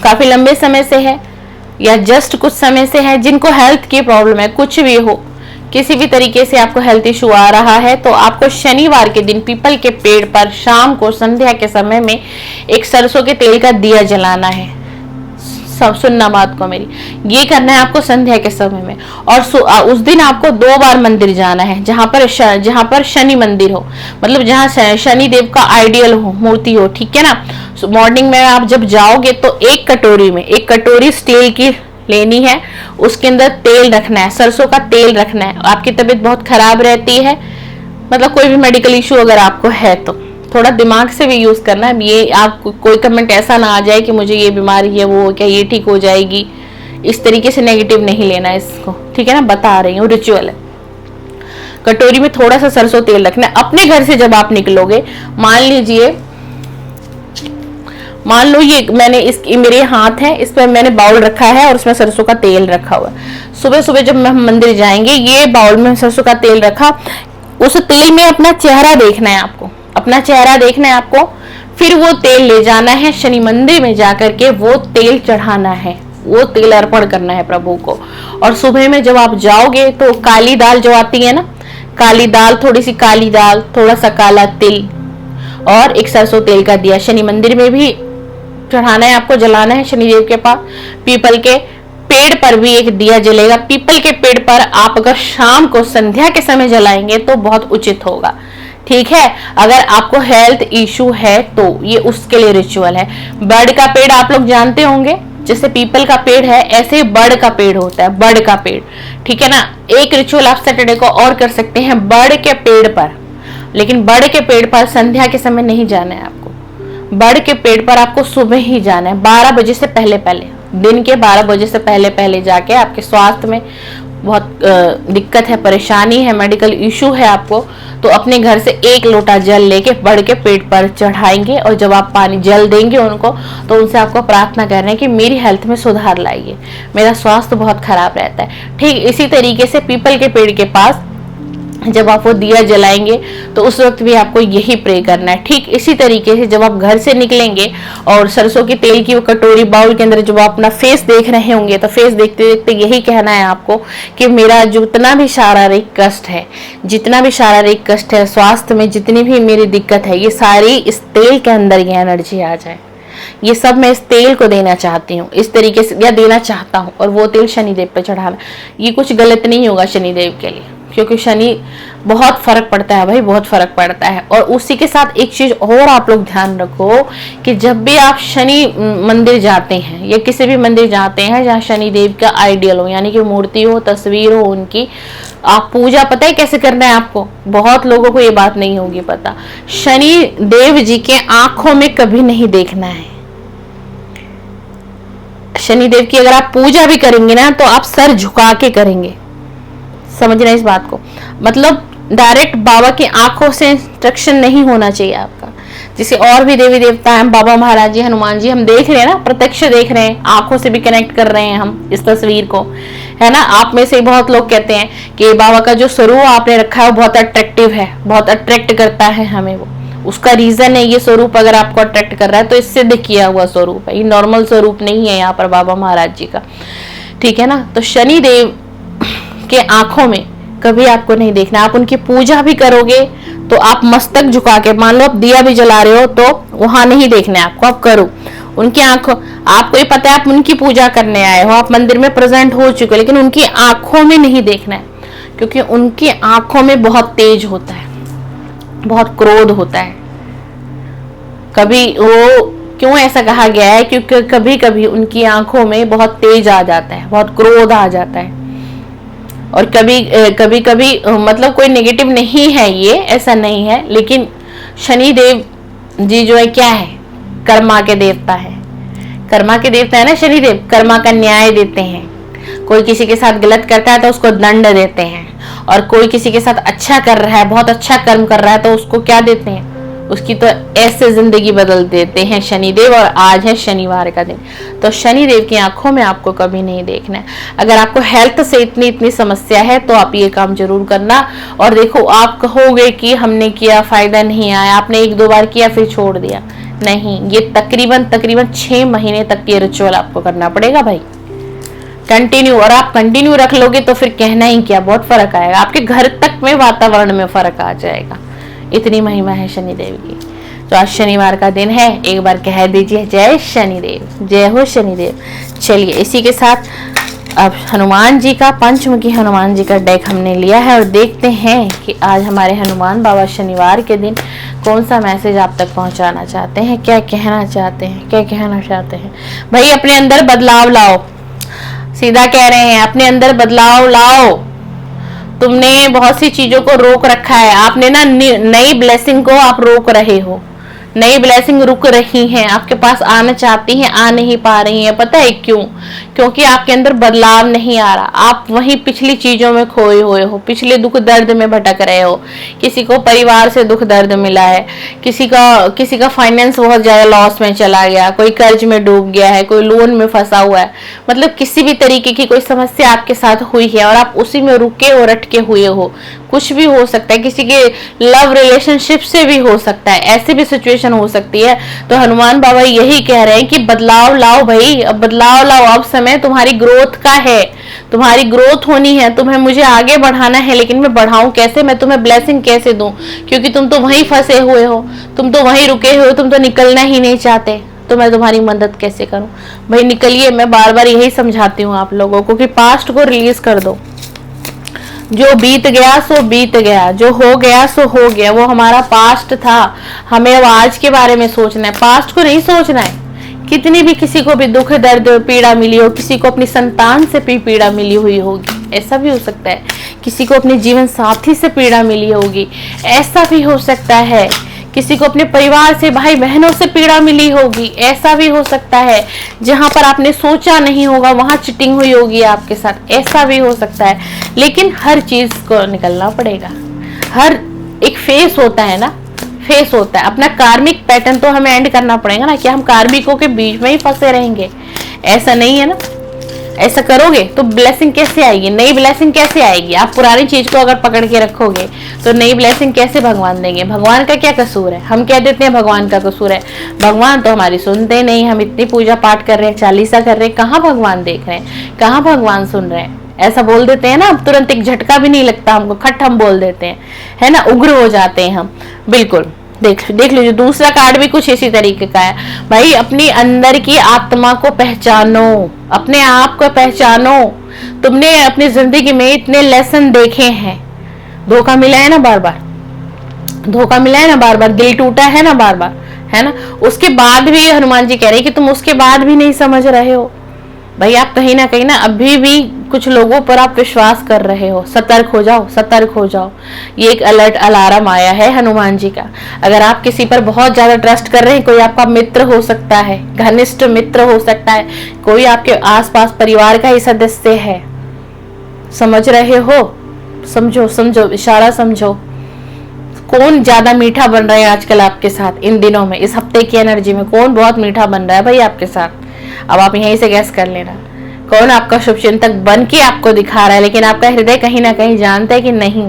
काफी लंबे समय से है या जस्ट कुछ समय से है, जिनको हेल्थ की प्रॉब्लम है, कुछ भी हो, किसी भी तरीके से आपको हेल्थ इशू आ रहा है, तो आपको शनिवार के दिन पीपल के पेड़ पर शाम को संध्या के समय में एक सरसों के तेल का दिया जलाना है। सब सुनना बात को मेरी, ये करना है आपको संध्या के समय में। और उस दिन आपको 2 बार मंदिर जाना है, जहां पर शनि मंदिर हो, मतलब जहां शनि देव का आइडियल हो, मूर्ति हो, ठीक है ना। मॉर्निंग में आप जब जाओगे तो एक कटोरी स्टील की लेनी है, उसके अंदर तेल रखना है, सरसों का तेल रखना है। आपकी तबीयत बहुत खराब रहती है, मतलब कोई भी मेडिकल इशू अगर आपको है तो थोड़ा दिमाग से भी यूज करना है। ये आपको कोई कमेंट ऐसा ना आ जाए कि मुझे ये बीमारी है, वो क्या ये ठीक हो जाएगी, इस तरीके से नेगेटिव नहीं लेना है इसको, ठीक है ना, बता रही हूँ, रिचुअल है। कटोरी में थोड़ा सा सरसों तेल रखना है। अपने घर से जब आप निकलोगे, मान लो ये मेरे हाथ है, इस पर मैंने बाउल रखा है और उसमें सरसों का तेल रखा हुआ है। सुबह सुबह जब हम मंदिर जाएंगे, ये बाउल में सरसों का तेल रखा, उस तेल में अपना चेहरा देखना है आपको, अपना चेहरा देखना है आपको। फिर वो तेल ले जाना है शनि मंदिर में जाकर के, वो तेल चढ़ाना है, वो तेल अर्पण करना है प्रभु को। और सुबह में जब आप जाओगे तो काली दाल जो आती है ना, काली दाल, थोड़ी सी काली दाल, थोड़ा सा काला तिल और एक सरसों तेल का दिया शनि मंदिर में भी चढ़ाना है आपको, जलाना है शनिदेव के पास, पीपल के पेड़ पर भी एक दिया जलेगा। पीपल के पेड़ पर आप अगर शाम को संध्या के समय जलाएंगे तो बहुत उचित होगा, ठीक है। अगर आपको हेल्थ इशू है तो ये उसके लिए रिचुअल है। बड़ का पेड़ आप लोग जानते होंगे, जैसे पीपल का पेड़ है ऐसे बड़ का पेड़ होता है, बड़ का पेड़, ठीक है ना। एक रिचुअल आप सैटरडे को और कर सकते हैं बड़ के पेड़ पर, लेकिन बड़ के पेड़ पर संध्या के समय नहीं जाना है आपको। बड़ के पेड़ पर आपको सुबह ही जाना है, 12 बजे से पहले पहले, दिन के 12 बजे से पहले पहले जाके, आपके स्वास्थ्य में बहुत दिक्कत है, परेशानी है, मेडिकल इशू है आपको, तो अपने घर से 1 लोटा जल लेके बड़ के पेड़ पर चढ़ाएंगे। और जब आप पानी जल देंगे उनको, तो उनसे आपको प्रार्थना करना है कि मेरी हेल्थ में सुधार लाइए, मेरा स्वास्थ्य बहुत खराब रहता है। ठीक इसी तरीके से पीपल के पेड़ के पास जब आप वो दिया जलाएंगे तो उस वक्त भी आपको यही प्रे करना है। ठीक इसी तरीके से जब आप घर से निकलेंगे और सरसों के तेल की वो कटोरी बाउल के अंदर जब आप अपना फेस देख रहे होंगे, तो फेस देखते देखते यही कहना है आपको कि मेरा जितना भी शारीरिक कष्ट है, जितना भी शारीरिक कष्ट है, स्वास्थ्य में जितनी भी मेरी दिक्कत है, ये सारी इस तेल के अंदर ये एनर्जी आ जाए, ये सब मैं इस तेल को देना चाहती हूँ, इस तरीके से या देना चाहता हूँ। और वो तेल शनिदेव पे चढ़ाना, ये कुछ गलत नहीं होगा शनिदेव के लिए, क्योंकि शनि बहुत फर्क पड़ता है भाई, बहुत फर्क पड़ता है। और उसी के साथ एक चीज और आप लोग ध्यान रखो कि जब भी आप शनि मंदिर जाते हैं या किसी भी मंदिर जाते हैं जहाँ शनि देव का आइडियल हो, यानी कि मूर्ति हो, तस्वीर हो उनकी, आप पूजा पता है कैसे करना है आपको? बहुत लोगों को ये बात नहीं होगी पता। शनि देव जी के आंखों में कभी नहीं देखना है। शनिदेव की अगर आप पूजा भी करेंगे ना तो आप सर झुका के करेंगे, समझना इस बात को। मतलब डायरेक्ट बाबा की आंखों से इंस्ट्रक्शन नहीं होना चाहिए आपका। जैसे और भी देवी देवता हैं, बाबा महाराज जी, हनुमान जी, हम देख रहे हैं ना, प्रत्यक्ष देख रहे हैं, आंखों से भी कनेक्ट कर रहे हैं हम इस तस्वीर को, है ना। आप में से बहुत लोग कहते हैं कि बाबा का जो स्वरूप आपने रखा है वो बहुत अट्रैक्टिव है, बहुत अट्रैक्ट करता है हमें। वो उसका रीजन है, ये स्वरूप अगर आपको अट्रैक्ट कर रहा है तो इससे सिद्ध किया हुआ स्वरूप है, ये नॉर्मल स्वरूप नहीं है यहाँ पर बाबा महाराज जी का, ठीक है ना। तो शनि देव के आंखों में कभी आपको नहीं देखना। आप उनकी पूजा भी करोगे तो आप मस्तक झुका के, मान लो आप दिया भी जला रहे हो तो वहां नहीं देखना है आपको, आप करो उनकी आंखों, आपको ही पता है आप उनकी पूजा करने आए हो, आप मंदिर में प्रेजेंट हो चुके हो, लेकिन उनकी आंखों में नहीं देखना है, क्योंकि उनकी आंखों में बहुत तेज होता है, बहुत क्रोध होता है। कभी वो क्यों ऐसा कहा गया है? क्योंकि कभी कभी उनकी आंखों में बहुत तेज आ जाता है, बहुत क्रोध आ जाता है। और कभी कभी मतलब कोई नेगेटिव नहीं है ये, ऐसा नहीं है, लेकिन शनि देव जी जो है क्या है? कर्मा के देवता है, कर्मा के देवता है ना शनि देव, कर्मा का न्याय देते हैं। कोई किसी के साथ गलत करता है तो उसको दंड देते हैं, और कोई किसी के साथ अच्छा कर रहा है, बहुत अच्छा कर्म कर रहा है, तो उसको क्या देते हैं? उसकी तो ऐसे जिंदगी बदल देते हैं शनिदेव। और आज है शनिवार का दिन, तो शनिदेव की आंखों में आपको कभी नहीं देखना है। अगर आपको हेल्थ से इतनी समस्या है तो आप ये काम जरूर करना। और देखो, आप कहोगे कि हमने किया, फायदा नहीं आया, आपने 1-2 बार किया फिर छोड़ दिया, नहीं, ये तकरीबन 6 महीने तक ये रिचुअल आपको करना पड़ेगा भाई, कंटिन्यू। और आप कंटिन्यू रख लोगे तो फिर कहना ही क्या, बहुत फर्क आएगा, आपके घर तक में वातावरण में फर्क आ जाएगा। इतनी महिमा है शनिदेव की। तो आज शनिवार का दिन है, एक बार कह दीजिए जय शनिदेव, जय हो शनिदेव। चलिए, इसी के साथ अब हनुमान जी का, पंचमुखी हनुमान जी का डेक हमने लिया है, और देखते हैं कि आज हमारे हनुमान बाबा शनिवार के दिन कौन सा मैसेज आप तक पहुंचाना चाहते हैं, क्या कहना चाहते हैं, क्या कहना चाहते हैं। भाई अपने अंदर बदलाव लाओ, सीधा कह रहे हैं, अपने अंदर बदलाव लाओ। तुमने बहुत सी चीजों को रोक रखा है, आपने ना नई ब्लेसिंग को आप रोक रहे हो, नई ब्लेसिंग रुक रही हैं, आपके पास आना चाहती हैं, आ नहीं पा रही हैं। पता है क्यों? क्योंकि आपके अंदर बदलाव नहीं आ रहा, आप वहीं पिछली चीजों में खोए हुए हो, पिछले दुख दर्द में भटक रहे हो। किसी को परिवार से दुख दर्द मिला है, किसी का फाइनेंस बहुत ज्यादा लॉस में चला गया, कोई कर्ज में डूब गया है, कोई लोन में फंसा हुआ है, मतलब किसी भी तरीके की कोई समस्या आपके साथ हुई है और आप उसी में रुके और अटके हुए हो। कुछ भी हो सकता है, किसी के लव रिलेशनशिप से भी हो सकता है, ऐसी भी सिचुएशन हो सकती है। तो हनुमान बाबा यही कह रहे हैं कि बदलाव लाओ भाई, अब बदलाव लाओ, अब समय तुम्हारी ग्रोथ का है, तुम्हारी ग्रोथ होनी है, तुम्हें मुझे आगे बढ़ाना है, लेकिन मैं बढ़ाऊं कैसे, मैं तुम्हें ब्लेसिंग कैसे दूं? क्योंकि तुम तो वहीं फंसे हुए हो, तुम तो वहीं रुके हुए हो, तुम तो निकलना ही नहीं चाहते। तो मैं तुम्हारी मदद कैसे करूं। भाई निकलिए, मैं बार बार यही समझाती हूँ आप लोगों को कि पास्ट को रिलीज कर दो। जो बीत गया सो बीत गया, जो हो गया सो हो गया, वो हमारा पास्ट था। हमें अब आज के बारे में सोचना है, पास्ट को नहीं सोचना है। कितनी भी किसी को भी दुख दर्द पीड़ा मिली हो, किसी को अपनी संतान से भी पीड़ा मिली हुई होगी, ऐसा भी हो सकता है। किसी को अपने जीवन साथी से पीड़ा मिली होगी, ऐसा भी हो सकता है। किसी को अपने परिवार से, भाई बहनों से पीड़ा मिली होगी, ऐसा भी हो सकता है। जहां पर आपने सोचा नहीं होगा वहां चिटिंग हुई होगी आपके साथ, ऐसा भी हो सकता है। लेकिन हर चीज को निकलना पड़ेगा। हर एक फेस होता है ना, फेस होता है। अपना कार्मिक पैटर्न तो हमें एंड करना पड़ेगा ना, कि हम कार्मिकों के बीच में ही फंसे रहेंगे, ऐसा नहीं है ना। ऐसा करोगे तो ब्लेसिंग कैसे आएगी, नई ब्लेसिंग कैसे आएगी। आप पुरानी चीज को अगर पकड़ के रखोगे तो नई ब्लेसिंग कैसे भगवान देंगे। भगवान का क्या कसूर है, हम कह देते हैं भगवान का कसूर है। भगवान तो हमारी सुनते नहीं। हम इतनी पूजा पाठ कर रहे हैं, चालीसा कर रहे हैं, कहाँ भगवान देख रहे हैं, कहाँ भगवान सुन रहे हैं। ऐसा बोल देते हैं ना, तुरंत एक झटका भी नहीं लगता हमको, खट हम बोल देते हैं, है ना, उग्र हो जाते हैं हम। बिल्कुल देख लीजिए, दूसरा कार्ड भी कुछ इसी तरीके का है। भाई अपनी अंदर की आत्मा को पहचानो, अपने आप को पहचानो। तुमने अपनी जिंदगी में इतने लेसन देखे हैं, धोखा मिला है ना बार बार, धोखा मिला है ना बार बार, दिल टूटा है ना बार बार, है ना। उसके बाद भी हनुमान जी कह रहे हैं कि तुम उसके बाद भी नहीं समझ रहे हो। भाई आप कहीं ना अभी भी कुछ लोगों पर आप विश्वास कर रहे हो। सतर्क हो जाओ, सतर्क हो जाओ। ये एक अलर्ट अलार्म आया है हनुमान जी का। अगर आप किसी पर बहुत ज्यादा ट्रस्ट कर रहे हैं, कोई आपका मित्र हो सकता है, घनिष्ठ मित्र हो सकता है, कोई आपके आसपास परिवार का ही सदस्य है, समझ रहे हो, समझो समझो, इशारा समझो। कौन ज्यादा मीठा बन रहा है आजकल आपके साथ, इन दिनों में, इस हफ्ते की एनर्जी में कौन बहुत मीठा बन रहा है भाई आपके साथ। अब आप यहीं से गैस कर लेना कौन आपका शुभचिंतक बन के आपको दिखा रहा है, लेकिन आपका हृदय कहीं ना कहीं जानता है कि नहीं,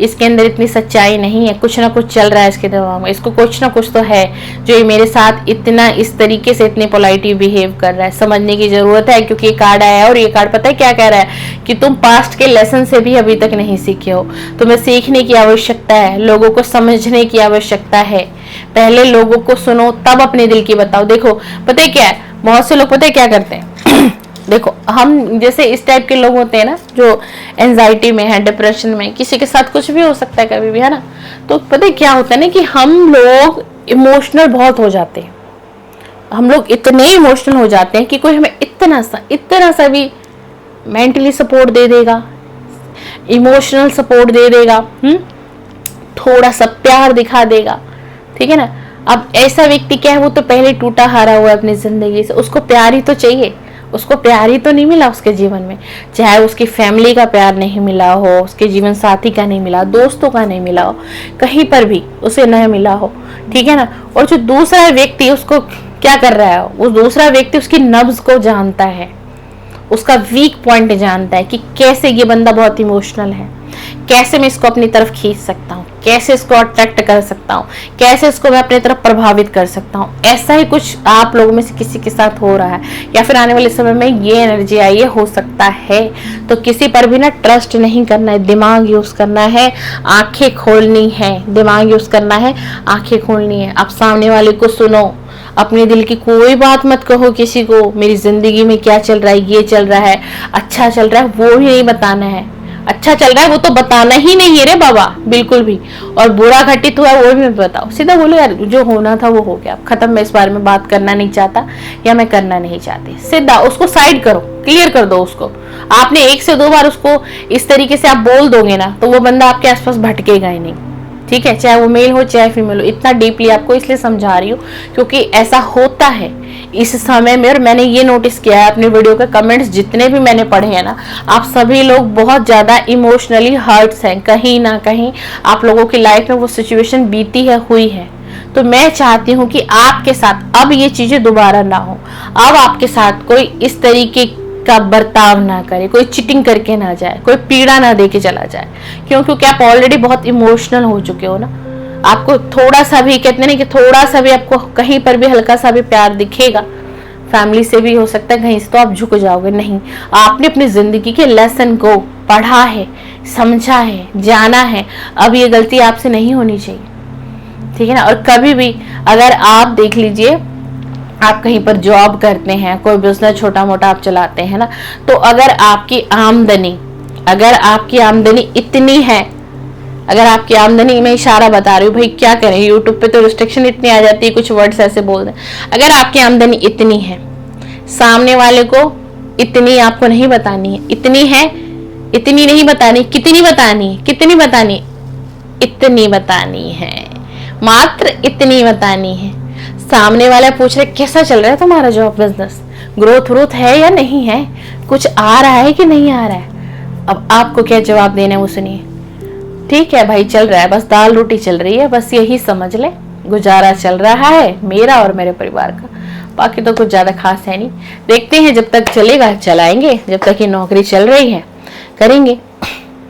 इसके अंदर इतनी सच्चाई नहीं है, कुछ ना कुछ चल रहा है इसके दिमाग में, इसको कुछ ना कुछ तो है जो ये मेरे साथ इतना इस तरीके से इतने पोलाइटली बिहेव कर रहा है। समझने की जरूरत है, क्योंकि ये कार्ड आया है और ये कार्ड पता है क्या कह रहा है कि तुम पास्ट के लेसन से भी अभी तक नहीं सीखे हो। तुम्हें सीखने की आवश्यकता है, लोगों को समझने की आवश्यकता है। पहले लोगों को सुनो, तब अपने दिल की बताओ। देखो पता है क्या है, बहुत से लोग पता है क्या करते हैं देखो हम जैसे इस टाइप के लोग होते हैं ना, जो एंजाइटी में है, डिप्रेशन में, किसी के साथ कुछ भी हो सकता है कभी भी, है ना। तो पता है क्या होता है ना कि हम लोग इमोशनल बहुत हो जाते हैं। हम लोग इतने इमोशनल हो जाते हैं कि कोई हमें इतना सा भी मेंटली सपोर्ट दे देगा, इमोशनल सपोर्ट दे देगा, थोड़ा सा प्यार दिखा देगा, ठीक है ना। अब ऐसा व्यक्ति क्या है, वो तो पहले टूटा हारा हुआ है अपनी जिंदगी से, उसको प्यार ही तो चाहिए, उसको प्यार ही तो नहीं मिला उसके जीवन में। चाहे उसकी फैमिली का प्यार नहीं मिला हो, उसके जीवन साथी का नहीं मिला, दोस्तों का नहीं मिला हो, कहीं पर भी उसे नहीं मिला हो, ठीक है ना। और जो दूसरा व्यक्ति उसको क्या कर रहा है, वो दूसरा व्यक्ति उसकी नब्ज को जानता है, उसका वीक पॉइंट जानता है कि कैसे ये बंदा बहुत इमोशनल है, कैसे मैं इसको अपनी तरफ खींच सकता हूँ, कैसे इसको अट्रैक्ट कर सकता हूँ, कैसे इसको मैं अपनी तरफ प्रभावित कर सकता हूँ। ऐसा ही कुछ आप लोगों में से किसी के साथ हो रहा है, या फिर आने वाले समय में ये एनर्जी आई है, हो सकता है। तो किसी पर भी ना ट्रस्ट नहीं करना है, दिमाग यूज करना है, आंखें खोलनी है, दिमाग यूज करना है, आंखें खोलनी है। आप सामने वाले को सुनो, अपने दिल की कोई बात मत कहो किसी को, मेरी जिंदगी में क्या चल रहा है, ये चल रहा है, अच्छा चल रहा है, वो भी नहीं बताना है। अच्छा चल रहा है वो तो बताना ही नहीं है रे बाबा, बिल्कुल भी। और बुरा घटित हुआ वो भी मत बताओ, सीधा बोलो यार जो होना था वो हो गया, खत्म, मैं इस बारे में बात करना नहीं चाहता या मैं करना नहीं चाहती। सीधा उसको साइड करो, क्लियर कर दो उसको। आपने 1 से 2 बार उसको इस तरीके से आप बोल दोगे ना, तो वो बंदा आपके आसपास भटकेगा ही नहीं, ठीक है, चाहे वो मेल हो चाहे फीमेल हो। इतना डीपली आपको इसलिए समझा रही हूँ क्योंकि ऐसा होता है इस समय में। और मैंने ये नोटिस किया है, अपने वीडियो के कमेंट्स जितने भी मैंने पढ़े हैं ना, आप सभी लोग बहुत ज्यादा इमोशनली हर्ट्स हैं, कहीं ना कहीं आप लोगों की लाइफ में वो सिचुएशन बीती है, हुई है। तो मैं चाहती हूँ कि आपके साथ अब ये चीजें दोबारा ना हो, अब आपके साथ कोई इस तरीके का बर्ताव ना करे, कोई चिटिंग करके ना जाए, कोई पीड़ा ना दे के चला जाए। क्योंकि आप ऑलरेडी बहुत इमोशनल हो चुके हो ना। आपको थोड़ा सा भी, कहते हैं कि थोड़ा सा भी आपको कहीं पर भी हल्का सा भी प्यार दिखेगा, फैमिली से भी हो सकता है कहीं से, तो आप झुक जाओगे। नहीं, आपने अपनी जिंदगी के लेसन को पढ़ा है, समझा है, जाना है, अब ये गलती आपसे नहीं होनी चाहिए, ठीक है ना। और कभी भी अगर आप देख लीजिए आप कहीं पर जॉब करते हैं, कोई बिजनेस छोटा मोटा आप चलाते हैं ना, तो अगर आपकी आमदनी इतनी है, अगर आपकी आमदनी में इशारा बता रही हूँ भाई, क्या करें, यूट्यूब पे तो रिस्ट्रिक्शन इतनी आ जाती है, कुछ वर्ड्स ऐसे बोल दें। अगर आपकी आमदनी इतनी है, सामने वाले को इतनी आपको नहीं बतानी है, इतनी है, इतनी नहीं बतानी, कितनी बतानी है, कितनी बतानी, इतनी बतानी है, मात्र इतनी बतानी है। सामने वाला पूछ रहे कैसा चल रहा है तुम्हारा जॉब बिजनेस, ग्रोथ व्रोथ है या नहीं है, कुछ आ रहा है कि नहीं आ रहा है। अब आपको क्या जवाब देना है वो सुनिए। ठीक है भाई, चल रहा है, बस दाल रोटी चल रही है, बस यही समझ ले, गुजारा चल रहा है मेरा और मेरे परिवार का, बाकी तो कुछ ज्यादा खास है नहीं, देखते हैं जब तक चलेगा चलाएंगे, जब तक ये नौकरी चल रही है करेंगे।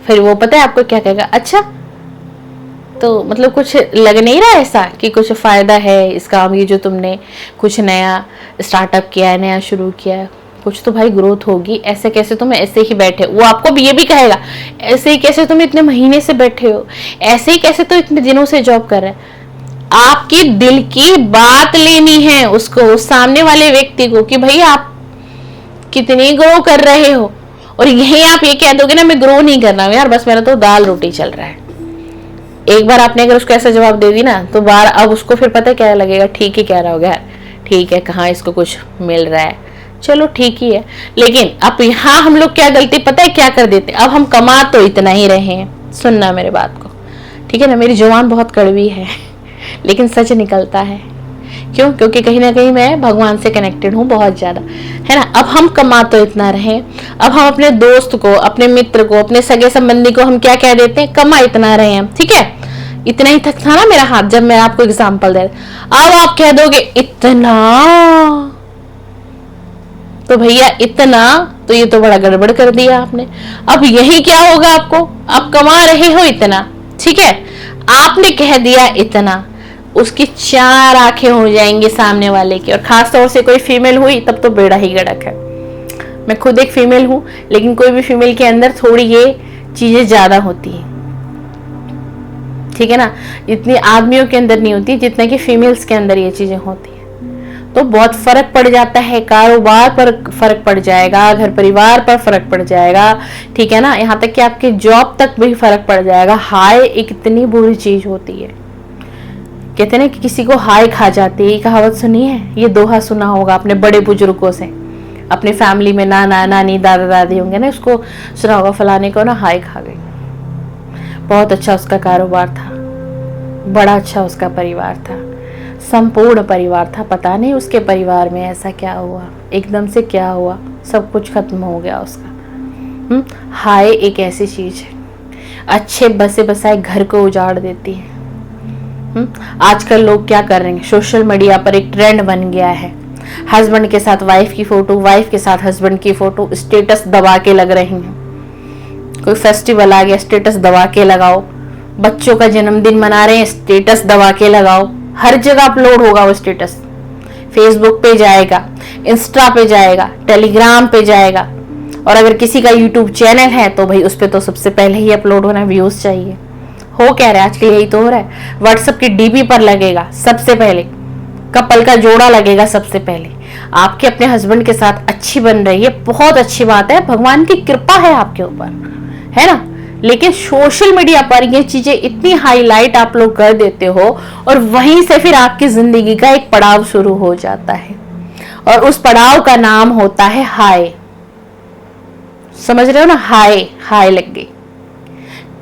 फिर वो पता है आपको क्या कहेगा, अच्छा तो मतलब कुछ लग नहीं रहा ऐसा कि कुछ फायदा है इस काम, ये जो तुमने कुछ नया स्टार्टअप किया है, नया शुरू किया है, कुछ तो भाई ग्रोथ होगी, ऐसे कैसे तुम ऐसे ही बैठे। वो आपको भी ये भी कहेगा, ऐसे ही कैसे तुम इतने महीने से बैठे हो, ऐसे ही कैसे तो इतने दिनों से जॉब कर रहे हैं। आपकी दिल की बात लेनी है उसको, उस सामने वाले व्यक्ति को, कि भाई आप कितनी ग्रो कर रहे हो। और यही आप ये कह दोगे ना मैं ग्रो नहीं कर रहा हूँ यार, बस मेरा तो दाल रोटी चल रहा है, एक बार आपने अगर उसको ऐसा जवाब दे दी ना, तो बार अब उसको फिर पता क्या लगेगा, ठीक ही कह रहा होगा यार, ठीक है, कहाँ इसको कुछ मिल रहा है, चलो ठीक ही है। लेकिन अब यहाँ हम लोग क्या गलती पता है क्या कर देते, अब हम कमा तो इतना ही रहे हैं, सुनना मेरे बात को, ठीक है ना, मेरी जुबान बहुत कड़वी है लेकिन सच निकलता है। क्यों? क्योंकि कहीं ना कहीं मैं भगवान से कनेक्टेड हूँ बहुत ज्यादा, है ना। अब हम कमा तो इतना रहे, अब हम अपने दोस्त को, अपने मित्र को, अपने सगे संबंधी को हम क्या कह देते हैं, कमा इतना रहे हैं, ठीक है, इतना ही तक था ना मेरा हाथ, जब मैं आपको एग्जांपल दे, अब आप कह दोगे इतना, तो भैया इतना, तो ये तो बड़ा गड़बड़ कर दिया आपने। अब यही क्या होगा आपको, आप कमा रहे हो इतना, ठीक है, आपने कह दिया इतना, उसकी 4 आंखें हो जाएंगी सामने वाले की, और खास तौर से कोई फीमेल हुई तब तो बेड़ा ही गड़क है। मैं खुद एक फीमेल हूं, लेकिन कोई भी फीमेल के अंदर थोड़ी ये चीजें ज्यादा होती है, ठीक है ना, इतनी आदमियों के अंदर नहीं होती जितना कि फीमेल्स के अंदर ये चीजें होती है। तो बहुत फर्क पड़ जाता है, कारोबार पर फर्क पड़ जाएगा, घर परिवार पर फर्क पड़ जाएगा, ठीक है ना, यहाँ तक कि आपके जॉब तक भी फर्क पड़ जाएगा। हाय एक इतनी बुरी चीज होती है, कहते हैं कि किसी को हाय खा जाती है, ये कहावत सुनी है, ये दोहा सुना होगा अपने बड़े बुजुर्गों से, अपने फैमिली में नाना नानी दादा दादी होंगे ना, उसको सुना होगा, फलाने को ना हाय खा गई, बहुत अच्छा उसका कारोबार था, बड़ा अच्छा उसका परिवार था, संपूर्ण परिवार था, पता नहीं उसके परिवार में ऐसा क्या हुआ, एकदम से क्या हुआ, सब कुछ खत्म हो गया उसका। हाय एक ऐसी चीज है, अच्छे बसे बसाए घर को उजाड़ देती है। आजकल लोग क्या कर रहे हैं, सोशल मीडिया पर एक ट्रेंड बन गया है, हस्बैंड के साथ वाइफ की फोटो, वाइफ के साथ हस्बैंड की फोटो, स्टेटस दबा के लग रही हैं। कोई फेस्टिवल आ गया, स्टेटस दबा के लगाओ, बच्चों का जन्मदिन मना रहे हैं, स्टेटस दबा के लगाओ, हर जगह अपलोड होगा वो स्टेटस, फेसबुक पे जाएगा, इंस्टा पे जाएगा, टेलीग्राम पे जाएगा, और अगर किसी का यूट्यूब चैनल है तो भाई उस पे तो सबसे पहले ही अपलोड होना, व्यूज चाहिए। हो क्या रहा है आजकल, यही तो हो रहा है। व्हाट्सएप की डीपी पर लगेगा सबसे पहले, कपल का जोड़ा लगेगा सबसे पहले, आपके अपने हस्बैंड के साथ अच्छी बन रही है, बहुत अच्छी बात है, भगवान की कृपा है आपके ऊपर, है ना। लेकिन सोशल मीडिया पर ये चीजें इतनी हाईलाइट आप लोग कर देते हो, और वहीं से फिर आपकी जिंदगी का एक पड़ाव शुरू हो जाता है, और उस पड़ाव का नाम होता है हाय। समझ रहे हो ना, हाय हाय लग गई,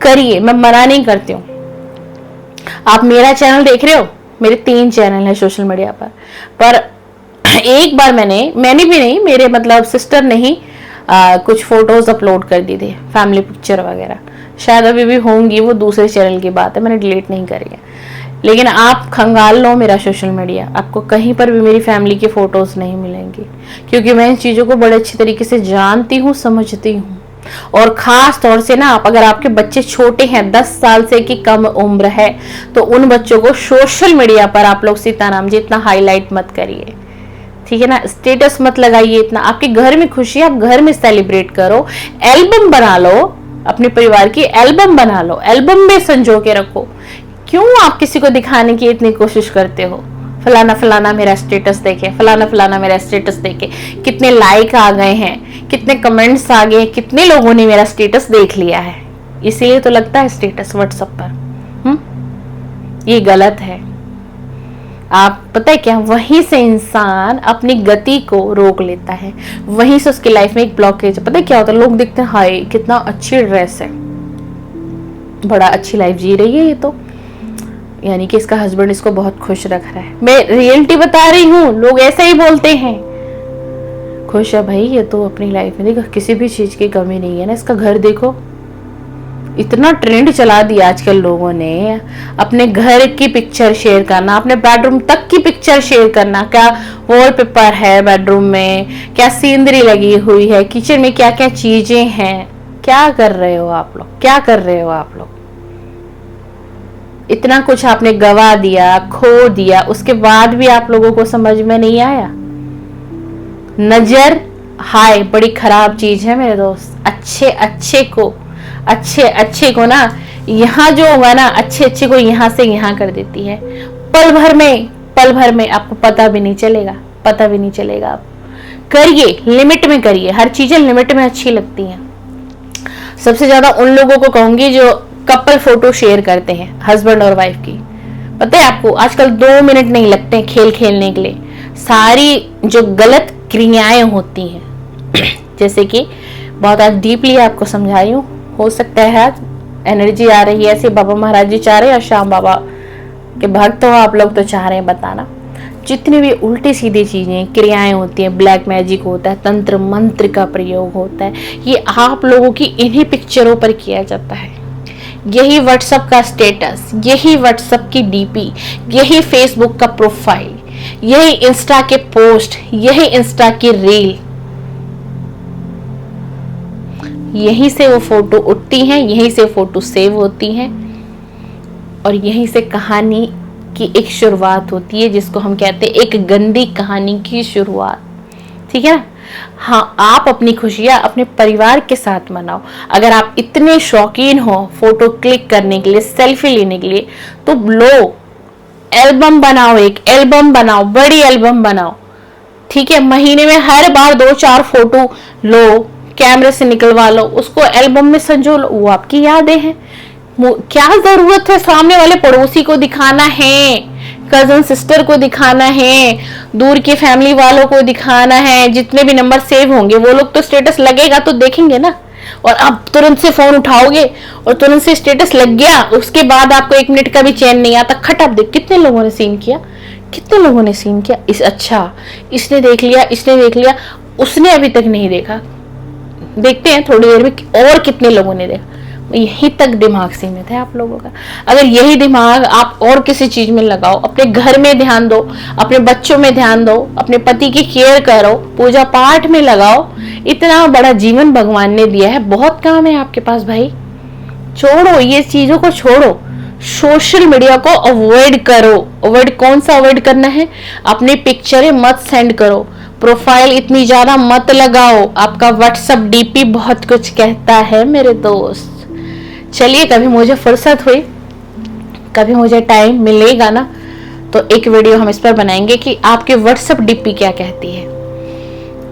करिए, मैं मना नहीं करती हूँ। आप मेरा चैनल देख रहे हो, मेरे 3 चैनल है सोशल मीडिया पर एक बार मैंने भी नहीं, मेरे मतलब सिस्टर ने ही कुछ फोटोज अपलोड कर दी थी, फैमिली पिक्चर वगैरह, शायद अभी भी होंगी, वो दूसरे चैनल की बात है, मैंने डिलीट नहीं करी है। लेकिन आप खंगाल लो मेरा सोशल मीडिया, आपको कहीं पर भी मेरी फैमिली की फोटोज नहीं मिलेंगी, क्योंकि मैं इन चीजों को बड़े अच्छी तरीके से जानती हूँ, समझती हूँ। और खास तौर से ना, आप अगर आपके बच्चे छोटे हैं, 10 साल से की कम उम्र है, तो उन बच्चों को सोशल मीडिया पर आप लोग सीताराम जी इतना हाईलाइट मत करिए, ठीक है ना, स्टेटस मत लगाइए इतना। आपके घर में खुशी है, आप घर में सेलिब्रेट करो, एल्बम बना लो, अपने परिवार की एल्बम बना लो, एल्बम में संजो के रखो। क्यों आप किसी को दिखाने की इतनी कोशिश करते हो, फलाना फलाना मेरा स्टेटस देखे, फलाना फलाना मेरा स्टेटस देखे, कितने लाइक आ गए हैं, कितने कमेंट्स आ गए, कितने लोगों ने मेरा स्टेटस देख लिया है। इसीलिए तो लगता है स्टेटस व्हाट्सएप पर। ये गलत है। आप पता है क्या, वहीं से इंसान अपनी गति को रोक लेता है, वहीं से उसकी लाइफ में एक ब्लॉकेज। पता है क्या होता है, लोग देखते हैं हाय कितना अच्छी ड्रेस है, बड़ा अच्छी लाइफ जी रही है ये तो, यानी कि इसका हस्बैंड इसको बहुत खुश रख रहा है। मैं रियलिटी बता रही हूँ, लोग ऐसा ही बोलते हैं। खुश है भाई ये तो अपनी लाइफ में, देखो किसी भी चीज की कमी नहीं है ना। इसका घर देखो, इतना ट्रेंड चला दिया आजकल लोगों ने, अपने घर की पिक्चर शेयर करना, अपने बेडरूम तक की पिक्चर शेयर करना, क्या वॉलपेपर है बेडरूम में, क्या सीनरी लगी हुई है, किचन में क्या क्या चीजें हैं। क्या कर रहे हो आप लोग, क्या कर रहे हो आप लोग? इतना कुछ आपने गवा दिया, खो दिया, उसके बाद भी आप लोगों को समझ में नहीं आया। नजर हाय बड़ी खराब चीज है मेरे दोस्त। अच्छे को ना यहाँ जो होगा ना, अच्छे को यहाँ से यहाँ कर देती है। पल भर में आपको पता भी नहीं चलेगा। आप करिए, लिमिट में करिए, हर चीजें लिमिट में अच्छी लगती हैं। सबसे ज्यादा उन लोगों को कहूंगी जो कपल फोटो शेयर करते हैं, हस्बैंड और वाइफ की। पता है आपको, आजकल 2 मिनट नहीं लगते खेल खेलने के लिए। सारी जो गलत क्रियाएं होती हैं, जैसे कि बहुत आज डीपली आपको समझाई हूँ, हो सकता है आज एनर्जी आ रही है ऐसे, बाबा महाराज जी चाह रहे हैं और श्याम बाबा के भक्त हो आप लोग तो चाह रहे हैं बताना। जितनी भी उल्टी सीधी चीजें क्रियाएं होती हैं, ब्लैक मैजिक होता है, तंत्र मंत्र का प्रयोग होता है, ये आप लोगों की इन्हीं पिक्चरों पर किया जाता है। यही व्हाट्सएप का स्टेटस, यही व्हाट्सएप की डीपी, यही फेसबुक का प्रोफाइल, यही इंस्टा के पोस्ट, यही इंस्टा की रील, यहीं से वो फोटो उठती हैं, यहीं से फोटो सेव होती हैं और यहीं से कहानी की एक शुरुआत होती है, जिसको हम कहते हैं एक गंदी कहानी की शुरुआत। ठीक है ना? हाँ, आप अपनी खुशियां अपने परिवार के साथ मनाओ। अगर आप इतने शौकीन हो फोटो क्लिक करने के लिए, सेल्फी लेने के लिए, तो लो एल्बम बनाओ, एक एल्बम बनाओ, बड़ी एल्बम बनाओ। ठीक है, महीने में हर बार 2-4 फोटो लो, कैमरे से निकलवा लो, उसको एल्बम में संजो लो, वो आपकी यादें हैं। क्या जरूरत है सामने वाले पड़ोसी को दिखाना है, कजन सिस्टर को दिखाना है, दूर की फैमिली वालों को दिखाना है। जितने भी नंबर सेव होंगे वो लोग तो स्टेटस लगेगा तो देखेंगे ना, और आप तुरंत से फोन उठाओगे और तुरंत से स्टेटस लग गया, उसके बाद आपको 1 मिनट का भी चैन नहीं आता। खट, आप देख कितने लोगों ने सीन किया, अच्छा इसने देख लिया, उसने अभी तक नहीं देखा, देखते हैं थोड़ी देर में और कितने लोगों ने देखा। यहीं तक दिमाग सीमित है आप लोगों का। अगर यही दिमाग आप और किसी चीज में लगाओ, अपने घर में ध्यान दो, अपने बच्चों में ध्यान दो, अपने पति की केयर करो, पूजा पाठ में लगाओ, इतना बड़ा जीवन भगवान ने दिया है, बहुत काम है आपके पास भाई। छोड़ो ये चीजों को, छोड़ो, सोशल मीडिया को अवॉइड करो। अवॉइड कौन सा अवॉइड करना है? अपनी पिक्चरें मत सेंड करो, प्रोफाइल इतनी ज्यादा मत लगाओ। आपका व्हाट्सएप डीपी बहुत कुछ कहता है मेरे दोस्त। चलिए, कभी मुझे फुर्सत हुई, कभी मुझे टाइम मिलेगा ना, तो एक वीडियो हम इस पर बनाएंगे कि आपके व्हाट्सएप डीपी क्या कहती है।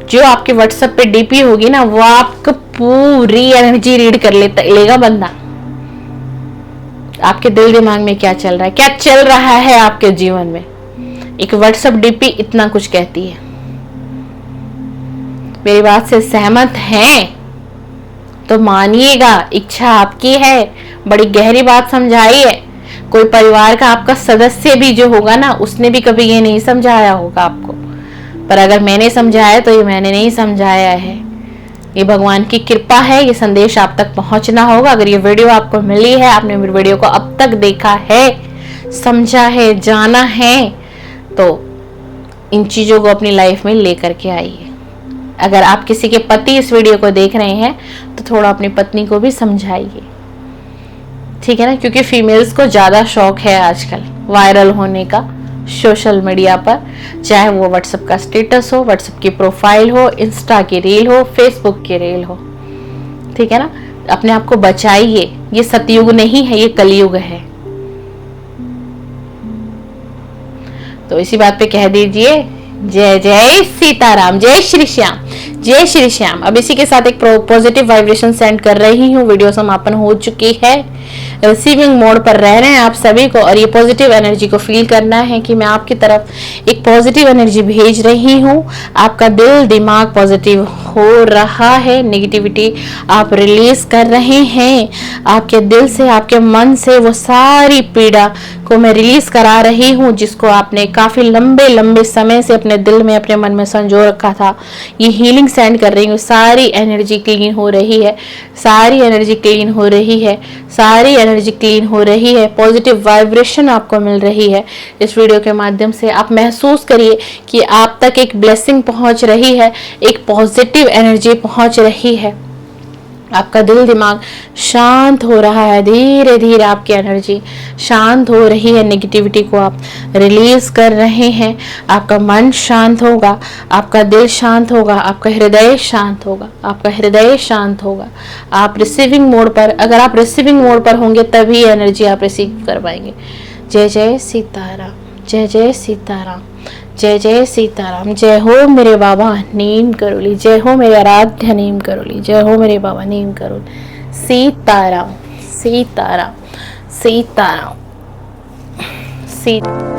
जो आपके व्हाट्सएप पे डीपी होगी ना, वो आपको पूरी एनर्जी रीड कर लेगा बंदा। आपके दिल दिमाग में क्या चल रहा है आपके जीवन में। एक व्हाट्सएप डीपी इतना कुछ कहती है। मेरी बात से सहमत हैं तो मानिएगा, इच्छा आपकी है। बड़ी गहरी बात समझाई है। कोई परिवार का आपका सदस्य भी जो होगा ना, उसने भी कभी ये नहीं समझाया होगा आपको, पर अगर मैंने समझाया तो ये मैंने नहीं समझाया है, ये भगवान की कृपा है। ये संदेश आप तक पहुंचना होगा। अगर ये वीडियो आपको मिली है, आपने मेरे वीडियो को अब तक देखा है, समझा है, जाना है, तो इन चीजों को अपनी लाइफ में लेकर के आइए। अगर आप किसी के पति इस वीडियो को देख रहे हैं तो थोड़ा अपनी पत्नी को भी समझाइए, ठीक है ना, क्योंकि फीमेल्स को ज्यादा शौक है आजकल वायरल होने का सोशल मीडिया पर, चाहे वो व्हाट्सएप का स्टेटस हो, व्हाट्सएप की प्रोफाइल हो, इंस्टा की रील हो, फेसबुक की रील हो, ठीक है ना। अपने आप को बचाइए। ये सतयुग नहीं है, ये कलयुग है। तो इसी बात पे कह दीजिए जय जय सीताराम, जय श्री श्याम, जय श्री श्याम। अब इसी के साथ एक पॉजिटिव वाइब्रेशन सेंड कर रही हूँ। वीडियो समापन हो चुकी है। रिसीविंग मोड पर रह रहे हैं आप सभी को, और ये पॉजिटिव एनर्जी को फील करना है कि मैं आपकी तरफ एक पॉजिटिव एनर्जी भेज रही हूँ। आपका दिल दिमाग पॉजिटिव हो रहा है, नेगेटिविटी आप रिलीज कर रहे हैं। आपके दिल से, आपके मन से वो सारी पीड़ा को मैं रिलीज करा रही हूँ, जिसको आपने काफी लंबे लंबे समय से अपने दिल में, अपने मन में संजो रखा था। ये हीलिंग सेंड कर रही हूँ। सारी एनर्जी क्लीन हो रही है, सारी एनर्जी क्लीन हो रही है, सारी एनर्जी क्लीन हो रही है। पॉजिटिव वाइब्रेशन आपको मिल रही है। इस वीडियो के माध्यम से आप महसूस करिए कि आप तक एक ब्लेसिंग पहुंच रही है, एक पॉजिटिव एनर्जी पहुंच रही है। आपका दिल दिमाग शांत हो रहा है, धीरे धीरे आपकी एनर्जी शांत हो रही है। नेगेटिविटी को आप रिलीज कर रहे हैं। आपका मन शांत होगा, आपका दिल शांत होगा, आपका हृदय शांत होगा, आपका हृदय शांत होगा। आप रिसीविंग मोड पर, अगर आप रिसीविंग मोड पर होंगे तभी एनर्जी आप रिसीव कर पाएंगे। जय जय सीताराम, जय जय सीताराम, जय जय सीताराम। जय हो मेरे बाबा नीम करोली, जय हो मेरे आराध्य नीम करोली, जय हो मेरे बाबा नीम करोली। सीताराम, सीताराम, सीताराम, सीताराम।